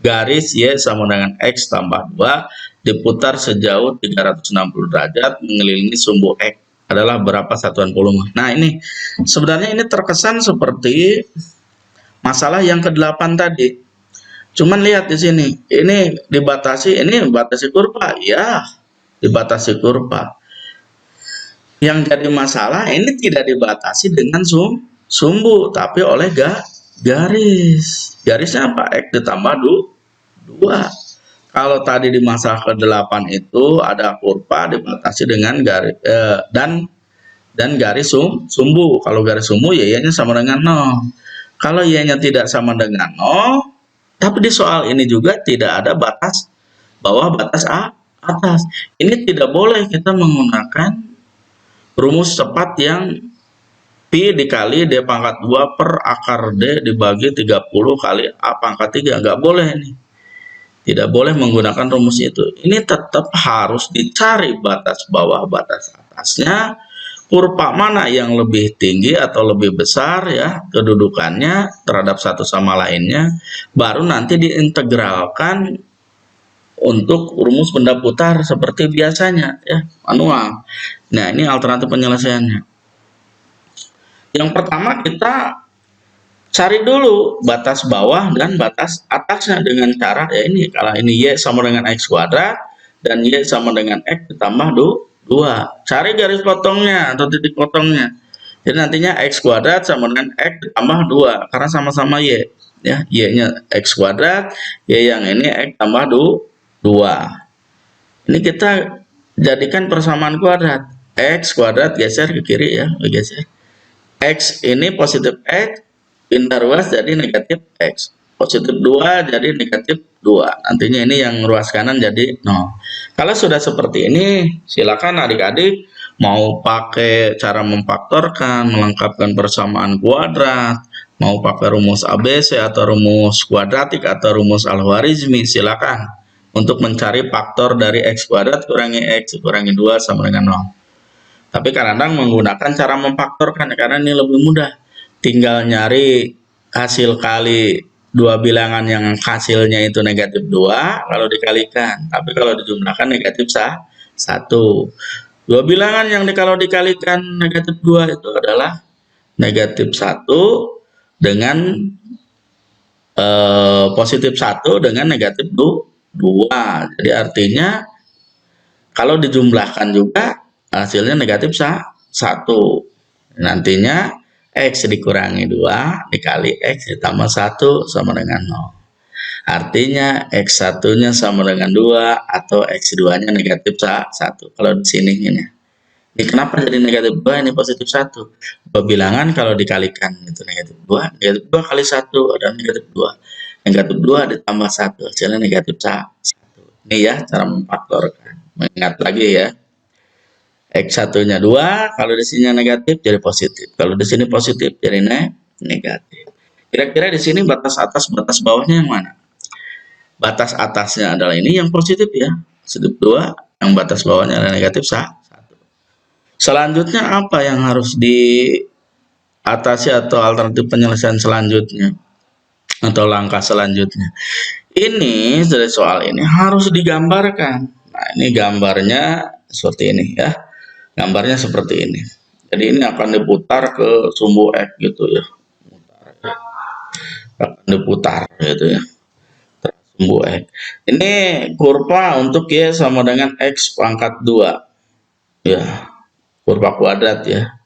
garis Y sama dengan X tambah 2 diputar sejauh 360 derajat mengelilingi sumbu X adalah berapa satuan volume. Nah, ini sebenarnya ini terkesan seperti masalah yang ke-8 tadi. Cuman lihat di sini, ini dibatasi, ini batasi kurva, ya, dibatasi kurva. Yang jadi masalah ini tidak dibatasi dengan sumbu, tapi oleh garis. Garisnya apa? X ditambah 2. Kalau tadi di masalah ke-8 itu ada kurva dibatasi dengan garis dan garis sumbu. Kalau garis sumbu y-nya sama dengan 0. Kalau y-nya tidak sama dengan 0, tapi di soal ini juga tidak ada batas bawah batas atas. Ini tidak boleh kita menggunakan rumus cepat yang Pi dikali D pangkat 2 per akar D dibagi 30 kali A pangkat 3. Nggak boleh ini. Tidak boleh menggunakan rumus itu. Ini tetap harus dicari batas bawah batas atasnya. Kurva mana yang lebih tinggi atau lebih besar ya kedudukannya terhadap satu sama lainnya. Baru nanti diintegralkan untuk rumus benda putar seperti biasanya ya, manual. Nah, ini alternatif penyelesaiannya. Yang pertama kita cari dulu batas bawah dan batas atasnya dengan cara ya ini, kalau ini Y sama dengan X kuadrat dan Y sama dengan X ditambah 2. Cari garis potongnya atau titik potongnya. Jadi nantinya X kuadrat sama dengan X ditambah 2 karena sama-sama Y ya, Y-nya X kuadrat, Y yang ini X tambah 2. Ini kita jadikan persamaan kuadrat. X kuadrat geser ke kiri ya, geser. X ini positif X pindah ruas jadi negatif X. Positif 2 jadi negatif 2. Nantinya ini yang ruas kanan jadi 0. Kalau sudah seperti ini, silakan adik-adik mau pakai cara memfaktorkan, melengkapkan persamaan kuadrat, mau pakai rumus ABC atau rumus kuadratik atau rumus Al-Khwarizmi, silakan untuk mencari faktor dari X kuadrat kurangi X kurangi 2 sama dengan 0. Tapi kadang menggunakan cara memfaktorkan karena ini lebih mudah. Tinggal nyari hasil kali dua bilangan yang hasilnya itu negatif 2 kalau dikalikan. Tapi kalau dijumlahkan negatif 1. Dua bilangan yang kalau dikalikan negatif 2 itu adalah negatif 1 dengan positif 1 dengan negatif 2. Jadi artinya kalau dijumlahkan juga hasilnya negatif 1. Nantinya X dikurangi 2 dikali X ditambah 1 sama dengan 0. Artinya X1-nya sama dengan 2 atau X2-nya negatif 1. Kalau di sini ini. Ini kenapa jadi negatif 2, ini positif 1? Bilangan kalau dikalikan itu negatif 2. Negatif 2 kali 1 adalah negatif 2. Negatif 2 ditambah 1 hasilnya negatif 1. Ini ya cara memfaktorkan. Mengingat lagi ya. X1-nya 2, kalau di sini negatif jadi positif. Kalau di sini positif jadi negatif. Kira-kira di sini batas atas, batas bawahnya yang mana? Batas atasnya adalah ini yang positif ya, positif 2, yang batas bawahnya adalah negatif 1. Selanjutnya apa yang harus diatasi atau alternatif penyelesaian selanjutnya? Atau langkah selanjutnya? Ini dari soal ini harus digambarkan. Nah, ini gambarnya seperti ini ya. Gambarnya seperti ini. Jadi ini akan diputar ke sumbu X gitu ya. Akan diputar gitu ya. Sumbu X. Ini kurva untuk Y sama dengan X pangkat 2. Ya, kurva kuadrat ya.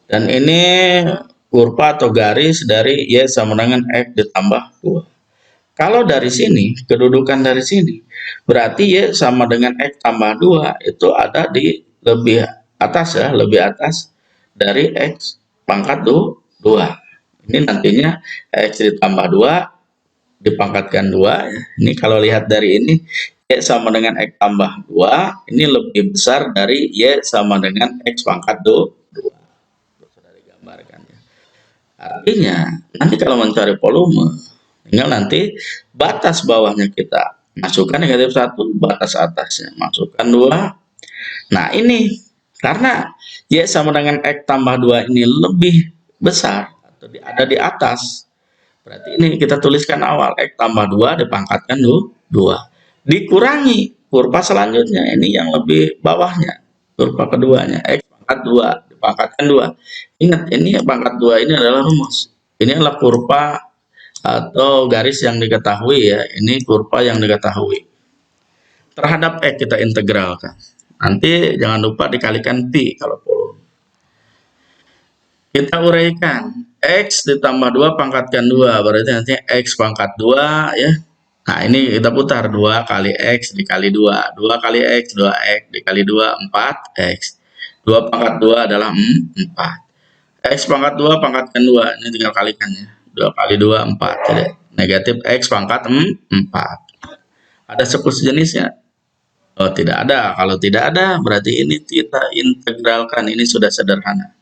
Dan ini kurva atau garis dari Y sama dengan X ditambah 2. Kalau dari sini, kedudukan dari sini, berarti Y sama dengan X tambah 2 itu ada di lebih atas ya, lebih atas dari X pangkat 2. Ini nantinya X ditambah 2 dipangkatkan 2. Ini kalau lihat dari ini, Y sama dengan X tambah 2, ini lebih besar dari Y sama dengan X pangkat 2. Sudah digambarkan ya. Artinya, nanti kalau mencari volume, tinggal nanti batas bawahnya kita masukkan negatif 1, batas atasnya masukkan 2. Nah ini karena Y sama dengan X tambah 2 ini lebih besar atau ada di atas, berarti ini kita tuliskan awal X tambah 2 dipangkatkan 2 dikurangi kurva selanjutnya, ini yang lebih bawahnya, kurva keduanya X pangkat 2 dipangkatkan 2. Ingat ini pangkat 2 ini adalah rumus, ini adalah kurva atau garis yang diketahui ya, ini kurva yang diketahui. Terhadap X kita integralkan. Nanti jangan lupa dikalikan Pi kalau volume. Kita uraikan. X ditambah 2 pangkatkan 2. Berarti nanti X pangkat 2 ya. Nah ini kita putar. 2 kali X dikali 2. 2 kali X, 2X dikali 2, 4X. 2 pangkat 2 adalah 4. X pangkat 2 pangkatkan 2. Ini tinggal kalikan ya. 2 kali 2, 4. Jadi negatif X pangkat 4. Ada sepuluh sejenisnya? Oh, tidak ada. Kalau tidak ada, berarti ini kita integralkan. Ini sudah sederhana.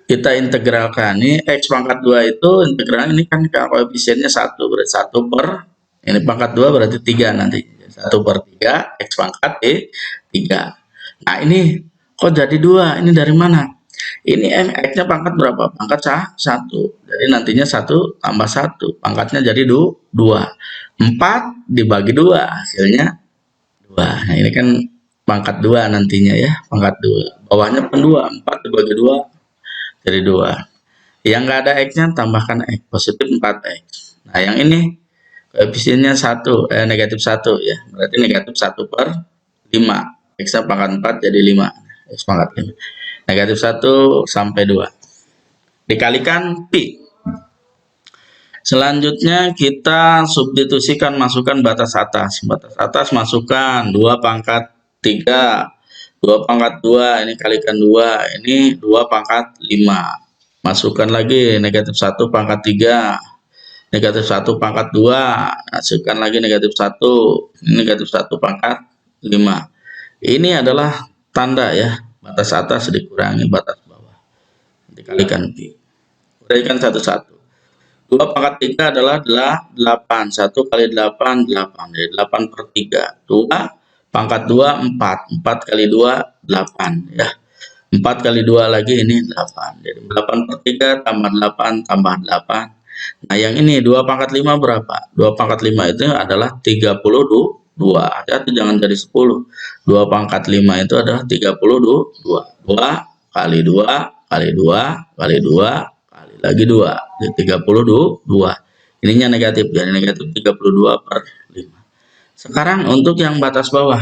Kita integralkan. Ini X pangkat 2 itu integralnya ini kan koefisiennya 1. Berarti 1 per, ini pangkat 2 berarti 3 nanti. 1 per 3, X pangkat 3. Nah ini, kok jadi 2? Ini dari mana? Ini X-nya pangkat berapa? Pangkat 1. Jadi nantinya 1 tambah 1. Pangkatnya jadi 2. 4 dibagi 2. Hasilnya 2. Nah, ini kan pangkat 2 nantinya ya, pangkat 2. Bawahnya pun 2, 4 dibagi 2 jadi 2. Yang enggak ada X-nya tambahkan X, positif 4X. Nah, yang ini koefisiennya 1, negatif 1 ya. Berarti negatif 1 per 5. X-nya pangkat 4 jadi 5. X pangkat 5. Negatif 1 sampai 2. Dikalikan Pi. Selanjutnya kita substitusikan, masukkan batas atas. Batas atas masukkan 2 pangkat 3. 2 pangkat 2, ini kalikan 2. Ini 2 pangkat 5. Masukkan lagi negatif 1 pangkat 3. Negatif 1 pangkat 2. Masukkan lagi negatif 1. Ini negatif 1 pangkat 5. Ini adalah tanda ya. Batas atas dikurangi batas bawah. Dikalikan Pi. Uraikan satu-satu. 2 pangkat 3 adalah 8. 1 kali 8, 8. Jadi 8 per 3. 2 pangkat 2, 4. 4 kali 2, 8. Ya. 4 kali 2 lagi ini 8. Jadi 8 per 3 tambah 8 tambah 8. Nah yang ini 2 pangkat 5 berapa? 2 pangkat 5 itu adalah 32. Hati-hati jangan jadi 10. 2 pangkat 5 itu adalah 32. 2 kali 2 kali 2 kali 2 kali lagi 2, jadi 32. Ininya negatif, jadi negatif 32 per 5. Sekarang untuk yang batas bawah,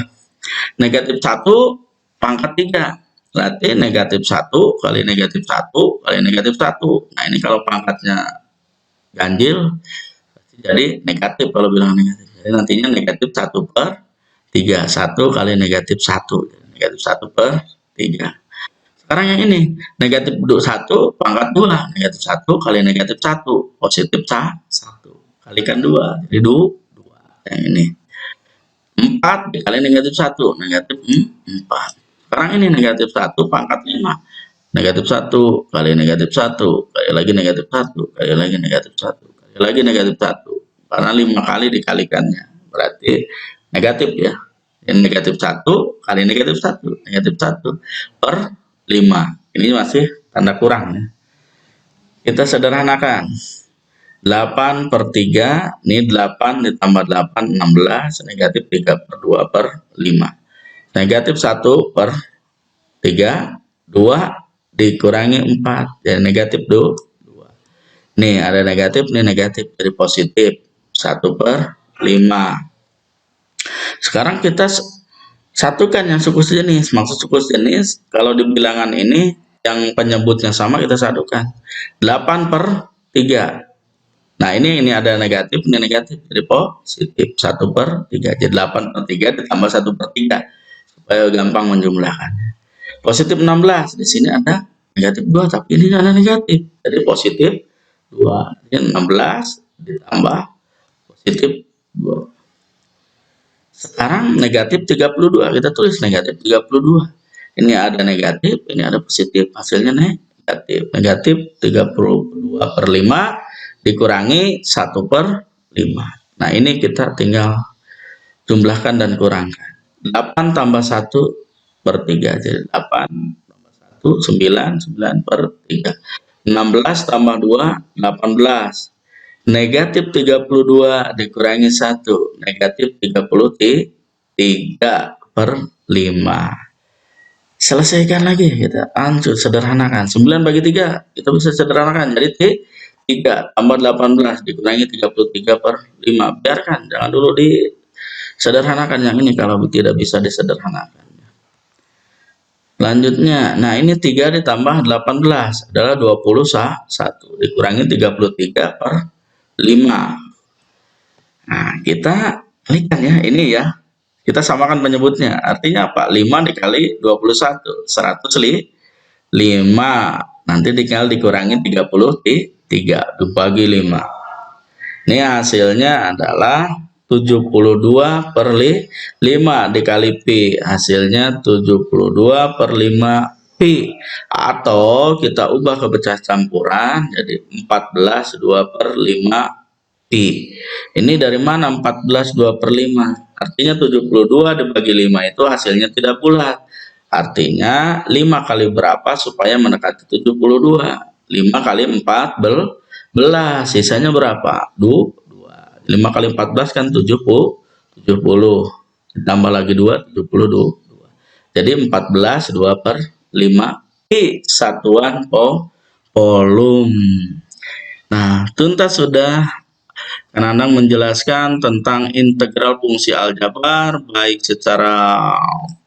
negatif 1 pangkat 3. Berarti negatif 1 kali negatif 1 kali negatif 1. Nah, ini kalau pangkatnya ganjil, jadi negatif kalau bilang negatif. Jadi nantinya negatif 1 per 3. 1 kali negatif 1. Negatif 1 per 3. Sekarang yang ini, negatif 1 pangkat 2. Negatif 1 kali negatif 1. Positif 1. Kalikan 2. Jadi 2. Yang ini. 4 dikali negatif 1. Negatif 4. Sekarang ini negatif 1 pangkat 5. Negatif 1 kali negatif 1. Kali lagi negatif 1. Kali lagi negatif 1. Kali lagi negatif 1. Karena 5 kali dikalikannya. Berarti negatif ya. Yang negatif 1 kali negatif 1. Negatif 1 per 5. Ini masih tanda kurang ya. Kita sederhanakan. 8 per 3, ini 8 ditambah 8, 16, negatif 3 per 2 per 5. Negatif 1 per 3, 2 dikurangi 4, jadi negatif 2. Nih ada negatif, nih negatif, jadi positif 1 per 5. Sekarang kita satukan yang suku sejenis. Maksud suku sejenis, kalau di bilangan ini yang penyebutnya sama kita satukan. 8 per 3. Nah, ini ada negatif, ini negatif, jadi positif 1 per 3. Jadi 8 per 3 ditambah 1 per 3 supaya gampang menjumlahkannya. Positif 16, di sini ada negatif 2, tapi ini ada negatif. Jadi positif 2. Jadi 16 ditambah positif 2. Sekarang negatif 32, kita tulis negatif 32. Ini ada negatif, ini ada positif, hasilnya negatif. Negatif 32 per 5 dikurangi 1 per 5. Nah, ini kita tinggal jumlahkan dan kurangkan. 8 tambah 1 per 3. Jadi 8 tambah 1, 9. 9 per 3. 16 tambah 2, 18. Negatif 32 dikurangi 1. Negatif 33 per 5. Selesaikan lagi, kita lanjut sederhanakan. 9 bagi 3, kita bisa sederhanakan. Jadi 3 tambah 18 dikurangi 33 per 5. Biarkan, jangan dulu disederhanakan yang ini kalau tidak bisa disederhanakan. Selanjutnya, nah ini 3 ditambah 18 adalah 21. Dikurangi 33 per 5. Nah, kita kalikan ya, ini ya. Kita samakan penyebutnya. Artinya apa? 5 dikali 21. 105. Nanti dikurangi 33 dibagi 5. Ini hasilnya adalah 72 per 5 dikali Pi. Hasilnya 72 per 5 Pi. Atau kita ubah ke pecah campuran jadi 14 2 per 5 Pi. Ini dari mana 14 2 per 5? Artinya 72 dibagi 5 itu hasilnya tidak bulat. Artinya 5 kali berapa supaya mendekati 72? 5 kali 14, sisanya berapa? 2. 5 kali 14 kan 70. Ditambah lagi 2, 72. Jadi 14 2 per 5 Pi satuan volume. Nah, tuntas sudah Anandang menjelaskan tentang integral fungsi aljabar baik secara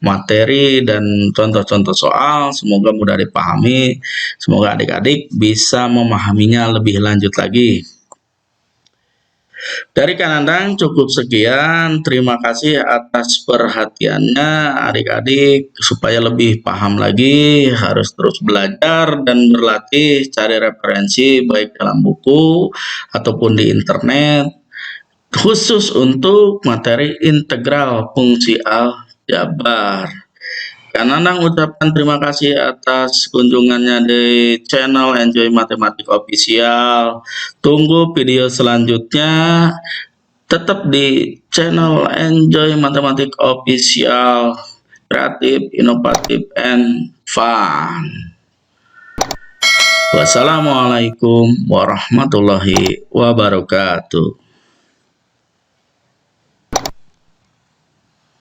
materi dan contoh-contoh soal. Semoga mudah dipahami. Semoga adik-adik bisa memahaminya lebih lanjut lagi. Dari Kanandang cukup sekian. Terima kasih atas perhatiannya adik-adik. Supaya lebih paham lagi harus terus belajar dan berlatih, cari referensi baik dalam buku ataupun di internet khusus untuk materi integral fungsi aljabar. Kanandang ucapkan terima kasih atas kunjungannya di channel Enjoy Matematik Official. Tunggu video selanjutnya. Tetap di channel Enjoy Matematik Official. Kreatif, inovatif, and fun. Wassalamualaikum warahmatullahi wabarakatuh.